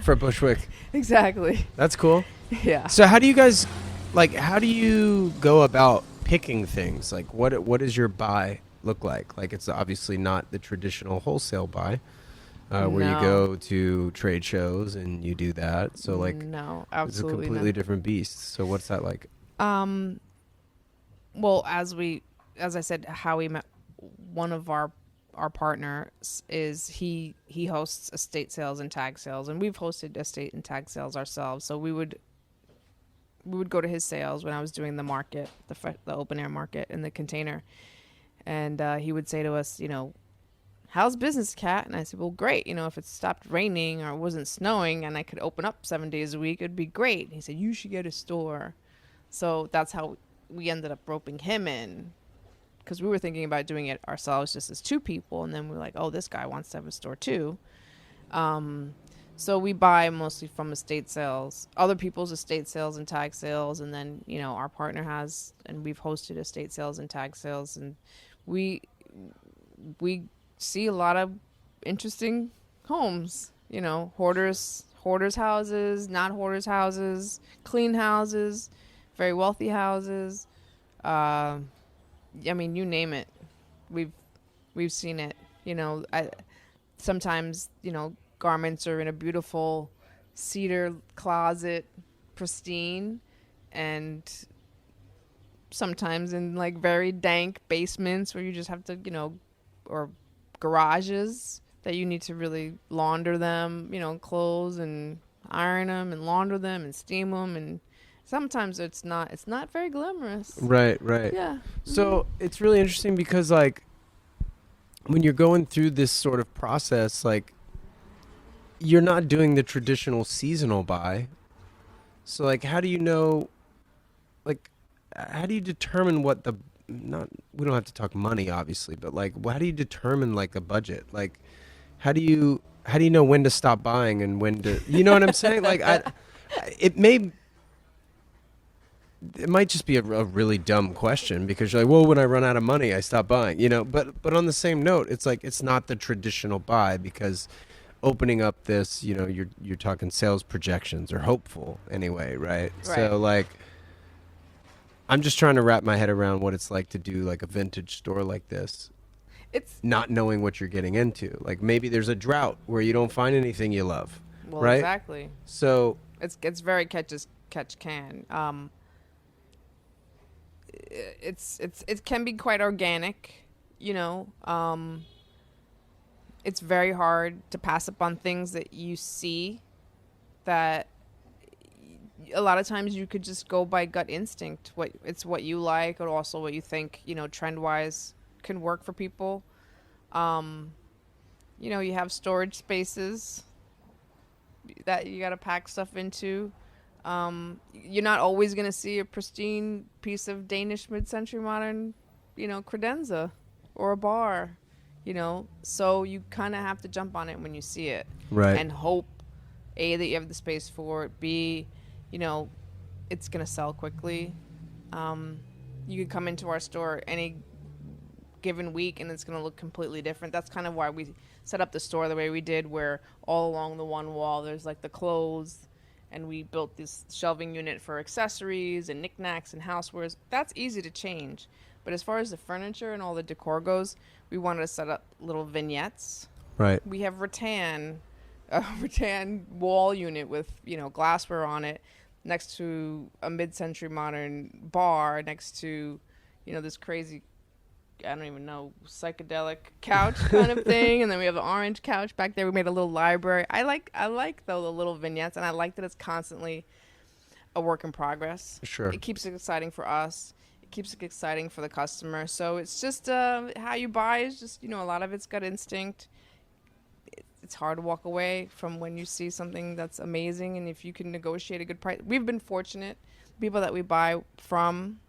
for Bushwick. Exactly. That's cool. Yeah. So how do you guys, like, how do you go about picking things? Like, what does your buy look like? Like, it's obviously not the traditional wholesale buy, where you No. go to trade shows and you do that. So, like, No, it's a absolutely completely not. different beast. So what's that like? Well, as I said, how we met one of our partners is he hosts estate sales and tag sales, and we've hosted estate and tag sales ourselves. So we would go to his sales when I was doing the market, the open air market in the container, and he would say to us, how's business, Kat? And I said, well, great. If it stopped raining or it wasn't snowing and I could open up 7 days a week, it'd be great. And he said, you should get a store. So that's how we ended up roping him in, because we were thinking about doing it ourselves just as two people. And then we were like, oh, this guy wants to have a store too. So we buy mostly from estate sales, other people's estate sales and tag sales. And then, our partner has, and we've hosted estate sales and tag sales. And we see a lot of interesting homes, hoarders houses, not hoarders houses, clean houses, very wealthy houses. I mean, you name it, we've seen it. Sometimes garments are in a beautiful cedar closet, pristine, and sometimes in like very dank basements where you just have to, or garages that you need to really launder them, clothes and iron them and launder them and steam them, and sometimes it's not very glamorous. Right. Yeah. So it's really interesting because, like, when you're going through this sort of process, like, you're not doing the traditional seasonal buy. So, like, how do you know, like, how do you determine what the, not, we don't have to talk money, obviously, but, like, how do you determine, like, a budget? Like, how do you know when to stop buying and when to, you know what I'm saying? Like, it might just be a really dumb question, because you're like, well, when I run out of money, I stop buying, but on the same note, it's like, it's not the traditional buy, because opening up this, you're talking sales projections, or hopeful anyway, right? So, like, I'm just trying to wrap my head around what it's like to do like a vintage store like this. It's not knowing what you're getting into. Like, maybe there's a drought where you don't find anything you love. well, right? exactly. So It's very catch can. It can be quite organic, it's very hard to pass up on things that you see, that a lot of times you could just go by gut instinct. What you like, or also what you think, trend wise can work for people. You have storage spaces that you got to pack stuff into. You're not always going to see a pristine piece of Danish mid-century modern, credenza or a bar, so you kind of have to jump on it when you see it, right. and hope A, that you have the space for it, B, it's going to sell quickly. You could come into our store any given week and it's going to look completely different. That's kind of why we set up the store the way we did, where all along the one wall there's like the clothes, and we built this shelving unit for accessories and knickknacks and housewares. That's easy to change. But as far as the furniture and all the decor goes, we wanted to set up little vignettes. Right. We have a rattan wall unit with, glassware on it, next to a mid-century modern bar, next to, this crazy, I don't even know, psychedelic couch kind of thing. And then we have an orange couch back there. We made a little library. I like though the little vignettes, and I like that it's constantly a work in progress. Sure. It keeps it exciting for us. It keeps it exciting for the customer. So it's just how you buy is just, a lot of it's gut instinct. It's hard to walk away from when you see something that's amazing, and if you can negotiate a good price. We've been fortunate. People that we buy from,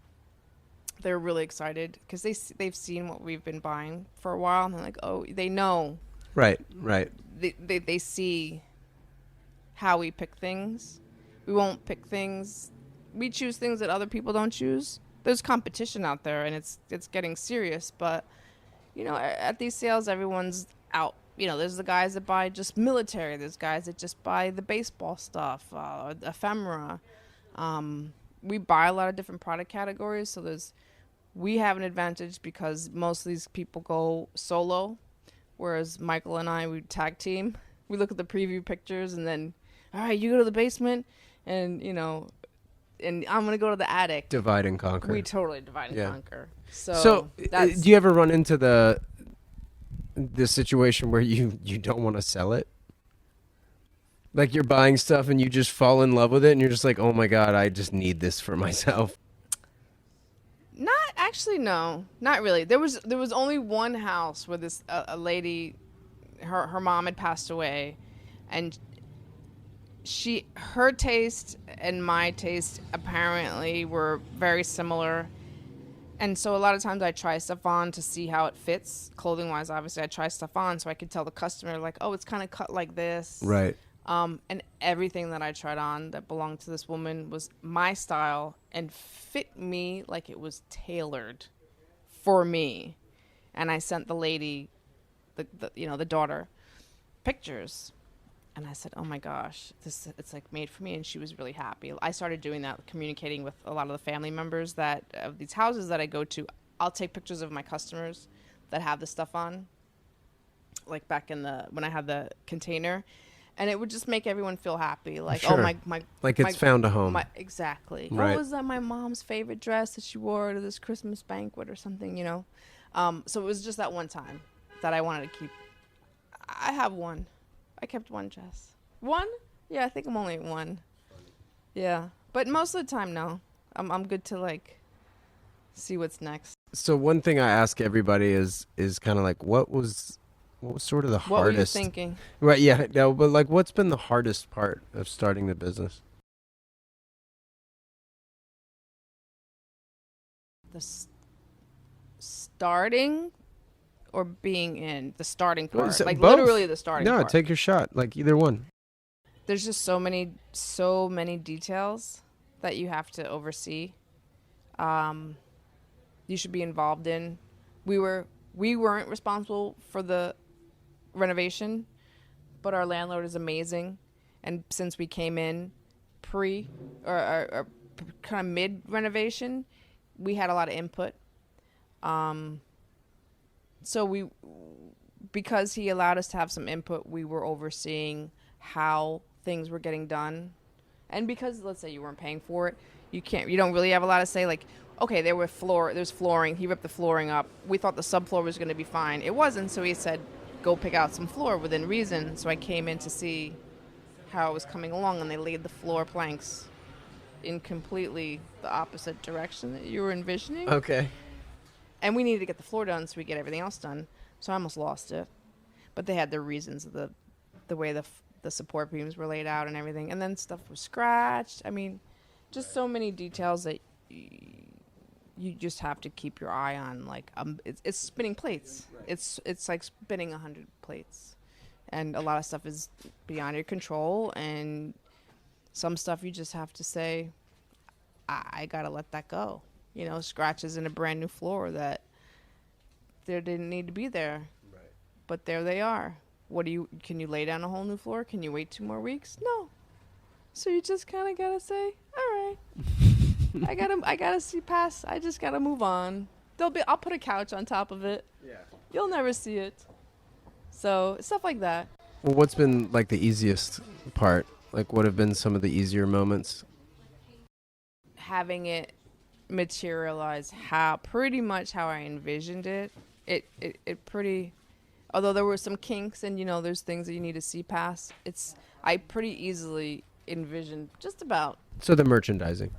they're really excited because they've seen what we've been buying for a while, and they're like, oh, they know. Right. They see how we pick things. We won't pick things. We choose things that other people don't choose. There's competition out there, and it's getting serious. But, at these sales, everyone's out. There's the guys that buy just military. There's guys that just buy the baseball stuff, ephemera. We buy a lot of different product categories, so we have an advantage because most of these people go solo, whereas Michael and I, we tag team. We look at the preview pictures, and then, all right, you go to the basement, and and I'm gonna go to the attic. Divide and conquer. We totally divide and conquer. So do you ever run into the situation where you don't want to sell it? Like you're buying stuff and you just fall in love with it and you're just like, oh my God, I just need this for myself. No, not really. There was only one house where this a lady, her mom had passed away, and her taste and my taste apparently were very similar. And so a lot of times I try stuff on to see how it fits. Clothing wise, obviously I try stuff on so I could tell the customer like, oh, it's kind of cut like this. Right. And everything that I tried on that belonged to this woman was my style and fit me like it was tailored for me. And I sent the lady, the daughter, pictures. And I said, oh my gosh, it's like made for me. And she was really happy. I started doing that, communicating with a lot of the family members of these houses that I go to. I'll take pictures of my customers that have the stuff on, like back when I had the container. And it would just make everyone feel happy. Like, sure. Oh, like it's found a home. Exactly. Right. Oh, was that my mom's favorite dress that she wore to this Christmas banquet or something, So it was just that one time that I wanted to keep. I have one. I kept one dress. One? Yeah, I think I'm only at one. Yeah. But most of the time, no. I'm good to, see what's next. So one thing I ask everybody is kind of like, what was sort of the hardest? What were you thinking? Right, yeah. No, but, what's been the hardest part of starting the business? The starting or being in? The starting part. Both. Literally the starting part. No, take your shot. Either one. There's just so many details that you have to oversee. You should be involved in. We weren't responsible for the renovation, but our landlord is amazing. And since we came in or kind of mid renovation, we had a lot of input. So because he allowed us to have some input, we were overseeing how things were getting done. And because, let's say, you weren't paying for it, you don't really have a lot to say. Like, okay, there's flooring. He ripped the flooring up. We thought the subfloor was going to be fine. It wasn't, so he said, go pick out some floor within reason. So I came in to see how it was coming along, and they laid the floor planks in completely the opposite direction that you were envisioning. Okay. And we needed to get the floor done so we get everything else done. So I almost lost it. But they had their reasons, the way the support beams were laid out and everything. And then stuff was scratched. I mean, just so many details that you just have to keep your eye on. It's spinning plates. Right. It's like spinning 100 plates. And a lot of stuff is beyond your control. And some stuff you just have to say, I got to let that go. Scratches in a brand new floor that there didn't need to be there. Right. But there they are. Can you lay down a whole new floor? Can you wait 2 more weeks? No. So you just kind of got to say, all right, I gotta see past. I just got to move on. I'll put a couch on top of it. Yeah. You'll never see it. So stuff like that. Well, what's been the easiest part? What have been some of the easier moments? Having it materialize pretty much how I envisioned it. It pretty, although there were some kinks and there's things that you need to see past. I pretty easily envisioned just about. So the merchandising.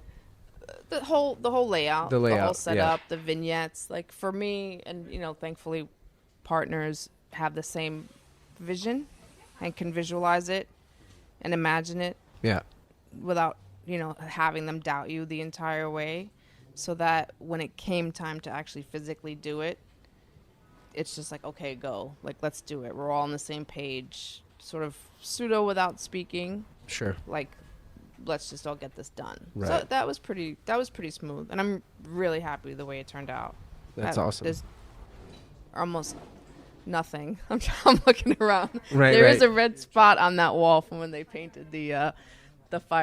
The whole layout, the whole setup, yeah. The vignettes. For me, and thankfully, partners have the same vision and can visualize it and imagine it. Yeah. Without having them doubt you the entire way. so that when it came time to actually physically do it, it's just like, okay, go. Like, let's do it. We're all on the same page, sort of pseudo without speaking. Sure. Like, let's just all get this done. Right. So that was pretty smooth, and I'm really happy with the way it turned out. That's awesome. There's almost nothing. I'm looking around. Right, There right. is a red spot on that wall from when they painted the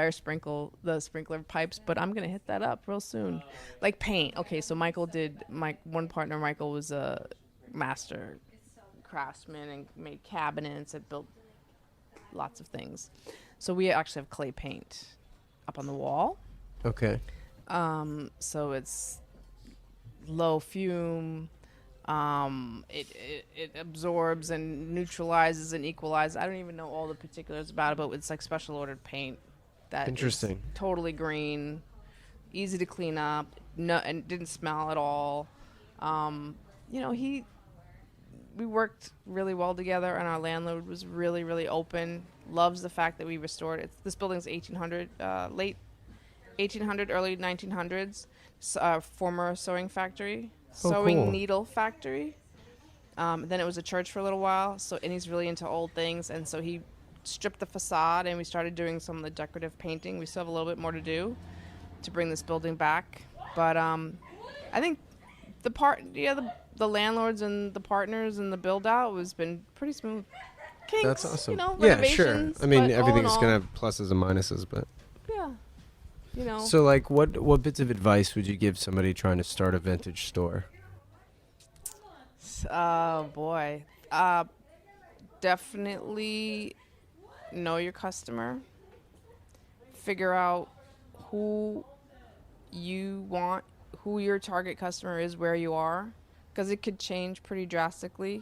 sprinkler pipes, but I'm gonna hit that up real soon. Like paint. Okay, so my one partner Michael was a master craftsman and made cabinets and built lots of things. So we actually have clay paint up on the wall. Okay. So it's low fume. It absorbs and neutralizes and equalizes. I don't even know all the particulars about it, but it's like special ordered paint that Interesting. is totally green, easy to clean up, and didn't smell at all. We worked really well together, and our landlord was really, really open. Loves the fact that we restored it. This building's 1800, late 1800, early 1900s. Former sewing factory, sewing cool. needle factory. Then it was a church for a little while. And he's really into old things, and so he stripped the facade, and we started doing some of the decorative painting. We still have a little bit more to do to bring this building back, but I think the landlords and the partners and the build out has been pretty smooth. Kinks, That's awesome. Yeah, sure. I mean, but everything's all in gonna all, have pluses and minuses, but yeah, so like, what bits of advice would you give somebody trying to start a vintage store? Oh boy, definitely know your customer. Figure out who your target customer is, where you are, because it could change pretty drastically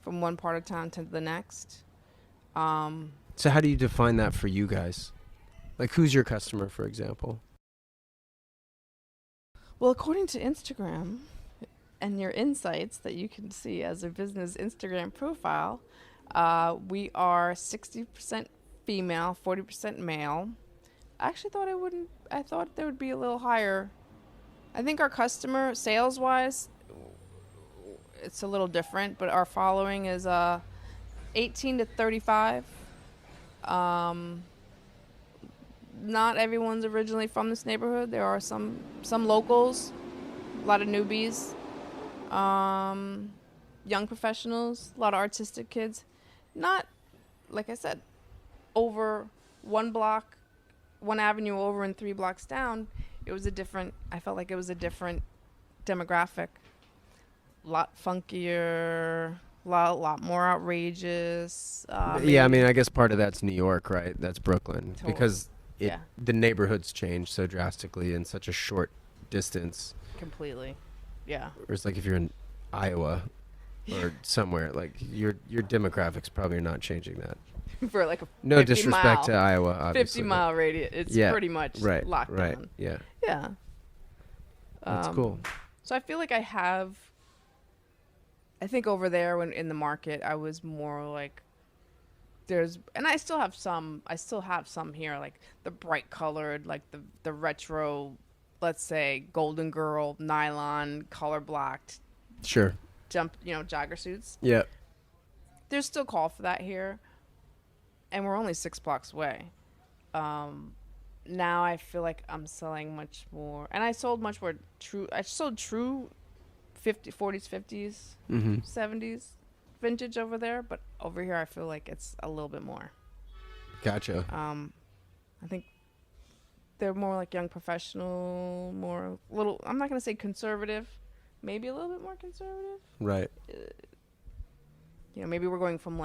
from one part of town to the next. So how do you define that for you guys? Like, who's your customer, for example? Well, according to Instagram and your insights that you can see as a business Instagram profile, we are 60% female, 40% male. I actually thought I thought there would be a little higher. I think our customer, sales-wise, it's a little different, but our following is 18 to 35. Not everyone's originally from this neighborhood. There are some locals, a lot of newbies, young professionals, a lot of artistic kids. Not, like I said, over one avenue over and 3 blocks down. I felt like it was a different demographic. A lot funkier, a lot more outrageous. Yeah, I mean, I guess part of that's New York, right? That's Brooklyn. Totally. Because Yeah. the neighborhoods change so drastically in such a short distance. Completely. Yeah. Whereas, like, if you're in Iowa or somewhere, like, your demographics probably are not changing that. For like a No disrespect to Iowa, obviously. 50-mile radius. It's pretty much locked right, down. yeah. Yeah. That's cool. So I feel like I think over there when in the market, I was more like, and I still have some here, like the bright colored, like the retro, let's say Golden Girl, nylon, color blocked. Sure. Jogger suits. Yeah. There's still call for that here. And we're only 6 blocks away. Now I feel like I'm selling much more, and I sold much more true 40s, 50s, 70s vintage over there, but over here I feel like it's a little bit more. Gotcha. I think they're more like young professional, I'm not going to say conservative, maybe a little bit more conservative. Right. Maybe we're going from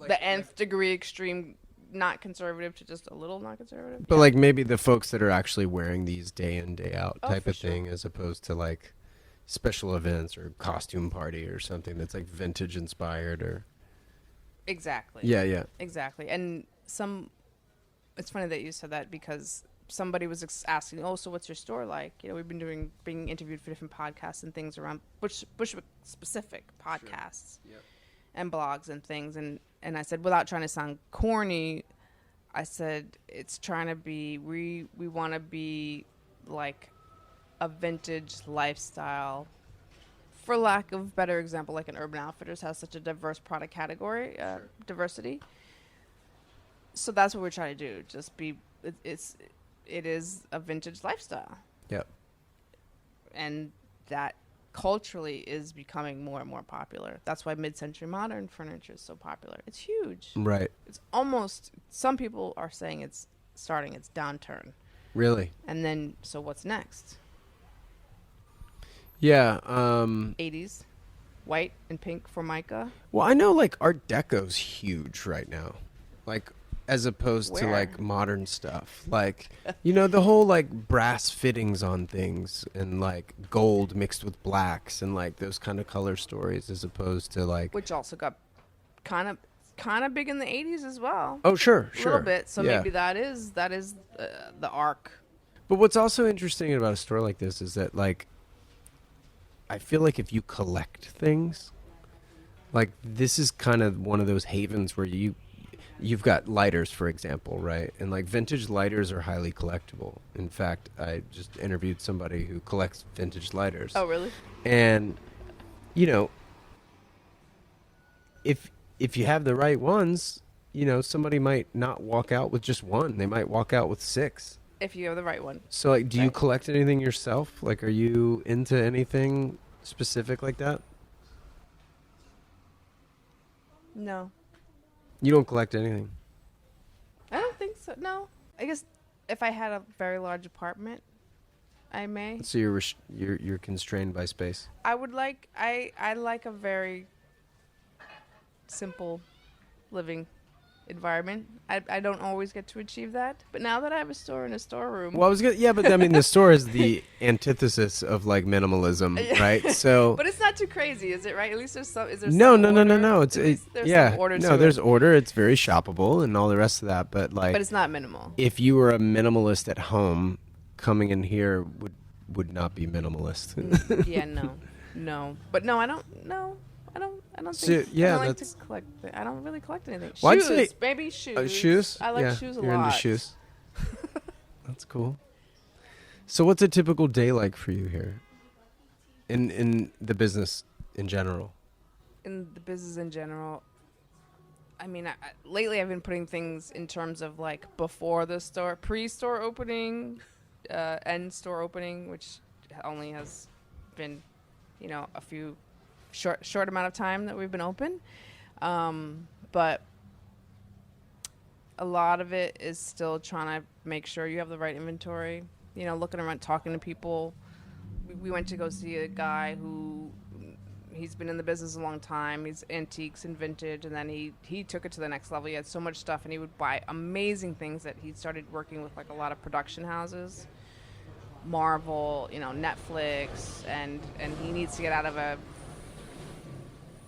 the nth degree extreme not conservative to just a little not conservative. But like maybe the folks that are actually wearing these day in, day out type of thing, as opposed to like special events or costume party or something that's like vintage inspired or. Exactly. Yeah. Exactly. And it's funny that you said that because somebody was asking, so what's your store like? We've been being interviewed for different podcasts and things around Bushwick specific podcasts. Sure. Yep. And blogs and things, and I said, without trying to sound corny, I said it's trying to be we want to be like a vintage lifestyle, for lack of better example, like an Urban Outfitters has such a diverse product category, diversity. So that's what we're trying to do. Just be, it is a vintage lifestyle. Yep. And that culturally is becoming more and more popular. That's why mid-century modern furniture is so popular. It's huge. Right. It's almost, some people are saying it's starting its downturn. Really? And then, so what's next? Yeah. 80s, white and pink Formica. Well, I know like Art Deco's huge right now. Like, as opposed to Where? like modern stuff. Like, you know, the whole like brass fittings on things and like gold mixed with blacks and like those kind of color stories, as opposed to like. Which also got kind of big in the 80s as well. Oh, sure. A little bit. So Yeah. maybe that is the arc. But what's also interesting about a store like this is that like, I feel like if you collect things, like this is kind of one of those havens where you've got lighters, for example, right? And like vintage lighters are highly collectible. In fact, I just interviewed somebody who collects vintage lighters. Oh, really? And you know, if you have the right ones, you know, somebody might not walk out with just one. They might walk out with 6. If you have the right one. So like, do you Right. collect anything yourself? Like, are you into anything specific like that? No. You don't collect anything. I don't think so. No. I guess if I had a very large apartment, I may. So you're constrained by space. I would like I like a very simple living environment. I don't always get to achieve that, but now that I have a store and a storeroom. Well, but I mean, the store is the antithesis of like minimalism, right? So. But it's not too crazy, is it? Right? At least there's some. Is there No. some order? It's At least there's yeah. some order No, to there's it. order. It's very shoppable and all the rest of that. But like, But it's not minimal. if you were a minimalist at home, coming in here would not be minimalist. Yeah, no. But no, I don't. No, I don't So, think. yeah, I don't like that's- to collect. I don't really collect anything. Well, I'd Shoes, say- maybe shoes. Shoes? I like Yeah, shoes a you're lot. into shoes. That's cool. So what's a typical day like for you here? In the business in general? In the business in general, I mean, lately I've been putting things in terms of like before the store, pre-store opening, and store opening, which only has been, you know, a few short amount of time that we've been open. But a lot of it is still trying to make sure you have the right inventory, you know, looking around, talking to people. We went to go see a guy who he's been in the business a long time. He's antiques and vintage, and then he took it to the next level. He had so much stuff, and he would buy amazing things that he started working with, like a lot of production houses, Marvel, you know, Netflix, and he needs to get out of a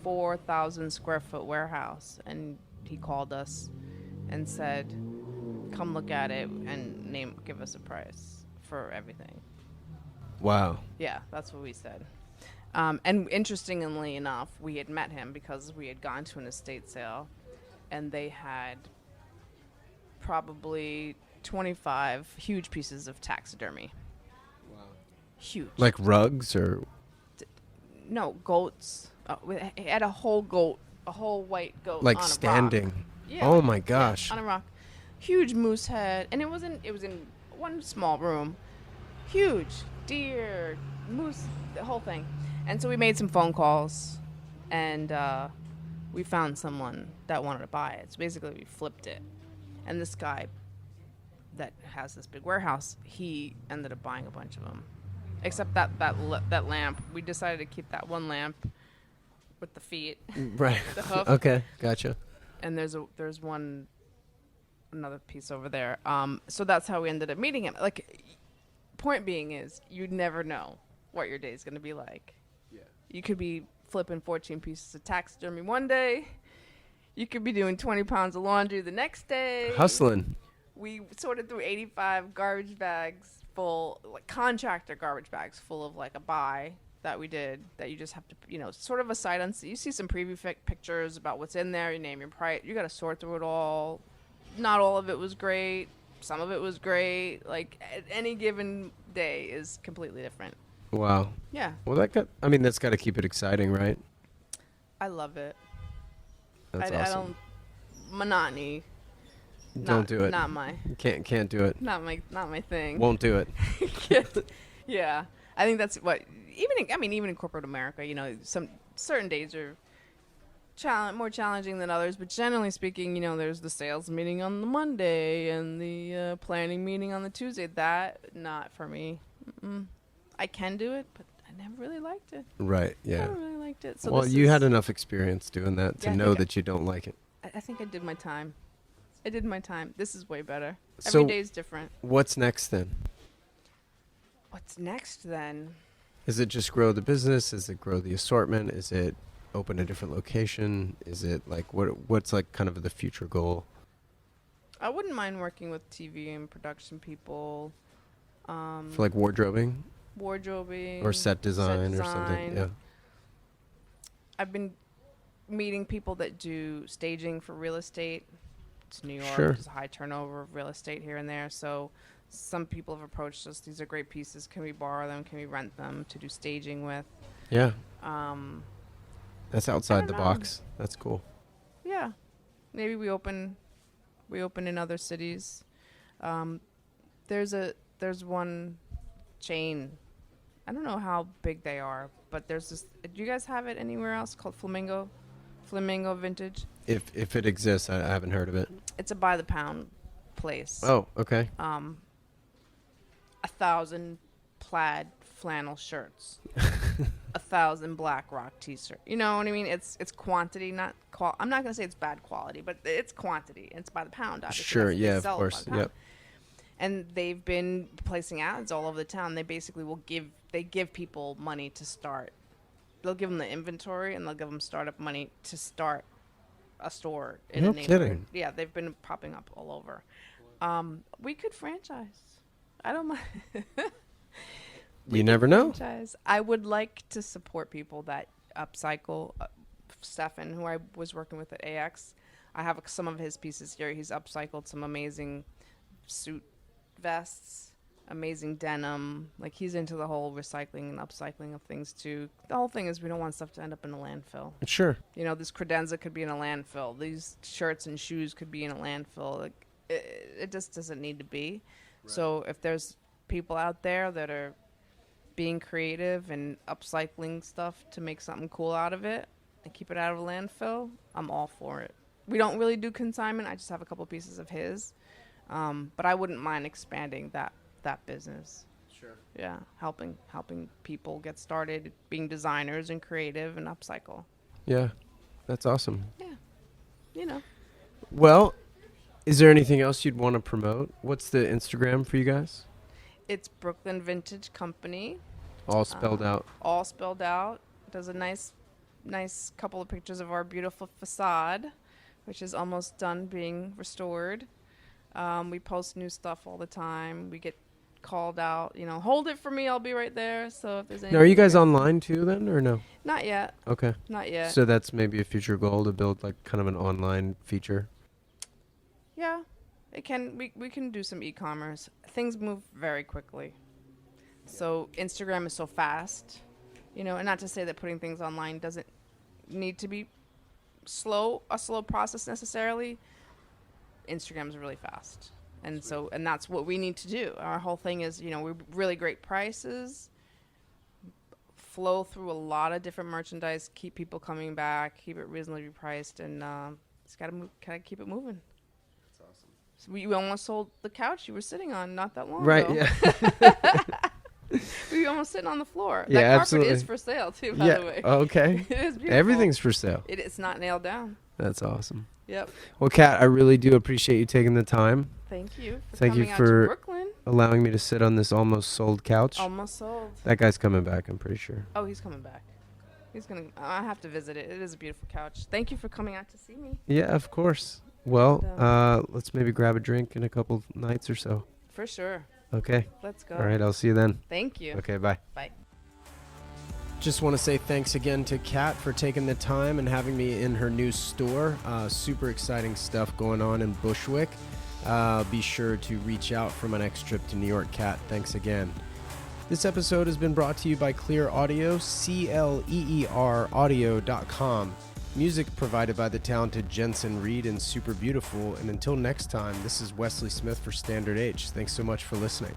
4,000 square foot warehouse, and he called us and said, "Come look at it and give us a price for everything." Wow. Yeah, that's what we said. And interestingly enough, we had met him because we had gone to an estate sale, and they had probably 25 huge pieces of taxidermy. Wow. Huge. Like rugs or No, goats. It had a whole goat, a whole white goat like on a standing? rock. Yeah, Oh my gosh. on a rock. Huge moose head. And it was in one small room. Huge. Deer, moose, the whole thing. And so we made some phone calls, and we found someone that wanted to buy it. So basically we flipped it. And this guy that has this big warehouse, he ended up buying a bunch of them. Except that lamp. We decided to keep that one lamp with the feet. Right. The hoof. Okay, gotcha. And there's another piece over there. So that's how we ended up meeting him. Like, point being is, you never know what your day is going to be like. Yeah. You could be flipping 14 pieces of taxidermy one day. You could be doing 20 pounds of laundry the next day. Hustling. We sorted through 85 garbage bags full, like contractor garbage bags full of like a buy that we did, that you just have to, you know, sort of a sight unseen. You see some preview pictures about what's in there. You name your price. You got to sort through it all. Not all of it was great. Some of it was great. Like any given day is completely different. Wow. Yeah, Well, that's got to keep it exciting, right? I love it. That's I awesome. don't monotony. Don't do it. Not my. Can't do it. Not my thing. Won't do it. Yeah, I think that's what. Even in corporate America, some certain days are more challenging than others. But generally speaking, there's the sales meeting on the Monday and the planning meeting on the Tuesday. That not for me. I can do it, but I never really liked it. Right. Yeah. Never really liked it. So well, you had enough experience doing that to know that you don't like it. I think I did my time. This is way better. So Every day is different. What's next then? What's next then? Is it just grow the business? Is it grow the assortment? Is it open a different location? Is it like what's like kind of the future goal? I wouldn't mind working with TV and production people. For like wardrobing Or set design or something. Yeah. I've been meeting people that do staging for real estate. It's New York. Sure. There's a high turnover of real estate here and there. So some people have approached us. These are great pieces. Can we borrow them? Can we rent them to do staging with? Yeah. I That's outside the don't know. box. That's cool. Yeah. Maybe we open in other cities. There's one chain. I don't know how big they are, but there's this. Do you guys have it anywhere else called Flamingo Vintage? If it exists, I haven't heard of it. It's a by the pound place. Oh, okay. 1,000 plaid flannel shirts, 1,000 Black Rock t-shirt. You know what I mean? It's quantity, not I'm not gonna say it's bad quality, but it's quantity. It's by the pound. Obviously. Sure. They Yeah. Of sell it by course. the pound. Yep. And they've been placing ads all over the town. They basically give people money to start. They'll give them the inventory and they'll give them startup money to start a store in No a neighborhood. kidding. Yeah, they've been popping up all over. We could franchise. I don't mind. You never know. Franchise. I would like to support people that upcycle. Stefan, who I was working with at AX, I have some of his pieces here. He's upcycled some amazing suit vests, amazing denim. Like, he's into the whole recycling and upcycling of things too. The whole thing is we don't want stuff to end up in a landfill. Sure. This credenza could be in a landfill. These shirts and shoes could be in a landfill. Like, it just doesn't need to be. Right. So if there's people out there that are being creative and upcycling stuff to make something cool out of it and keep it out of a landfill, I'm all for it. We don't really do consignment. I just have a couple pieces of his. But I wouldn't mind expanding that business. Sure. Yeah, helping people get started being designers and creative and upcycle. Yeah, that's awesome. Yeah, Well, is there anything else you'd want to promote? What's the Instagram for you guys? It's Brooklyn Vintage Company. All spelled out. All spelled out. Does a nice couple of pictures of our beautiful facade, which is almost done being restored. We post new stuff all the time. We get called out, hold it for me, I'll be right there. So if there's anything. Now, are you guys online too then, or no? Not yet. Okay. Not yet. So that's maybe a future goal to build like kind of an online feature. Yeah, it can. We can do some e-commerce. Things move very quickly. So Instagram is so fast, and not to say that putting things online doesn't need to be a slow process necessarily. Instagram is really fast. And that's what we need to do. Our whole thing is, we're really great prices, flow through a lot of different merchandise, keep people coming back, keep it reasonably priced, and just gotta keep it moving. That's awesome. So we almost sold the couch you were sitting on not that long ago. Right, yeah. We were almost sitting on the floor. Yeah, that carpet absolutely. is for sale, too, by the way. Okay. It is beautiful. Everything's for sale. It's not nailed down. That's awesome. Yep. Well, Kat, I really do appreciate you taking the time. Thank you for Thank coming you out for to Brooklyn. allowing me to sit on this almost sold couch. Almost sold. That guy's coming back, I'm pretty sure. Oh, he's coming back. I have to visit it. It is a beautiful couch. Thank you for coming out to see me. Yeah, of course. Well, let's maybe grab a drink in a couple nights or so. For sure. Okay. Let's go. All right, I'll see you then. Thank you. Okay, bye. Bye. Just want to say thanks again to Kat for taking the time and having me in her new store. Super exciting stuff going on in Bushwick. be sure to reach out for my next trip to New York, Kat. Thanks again. This episode has been brought to you by Clear Audio, CLEER audio.com. Music provided by the talented Jensen Reed and Super Beautiful. And until next time, this is Wesley Smith for Standard H. Thanks so much for listening.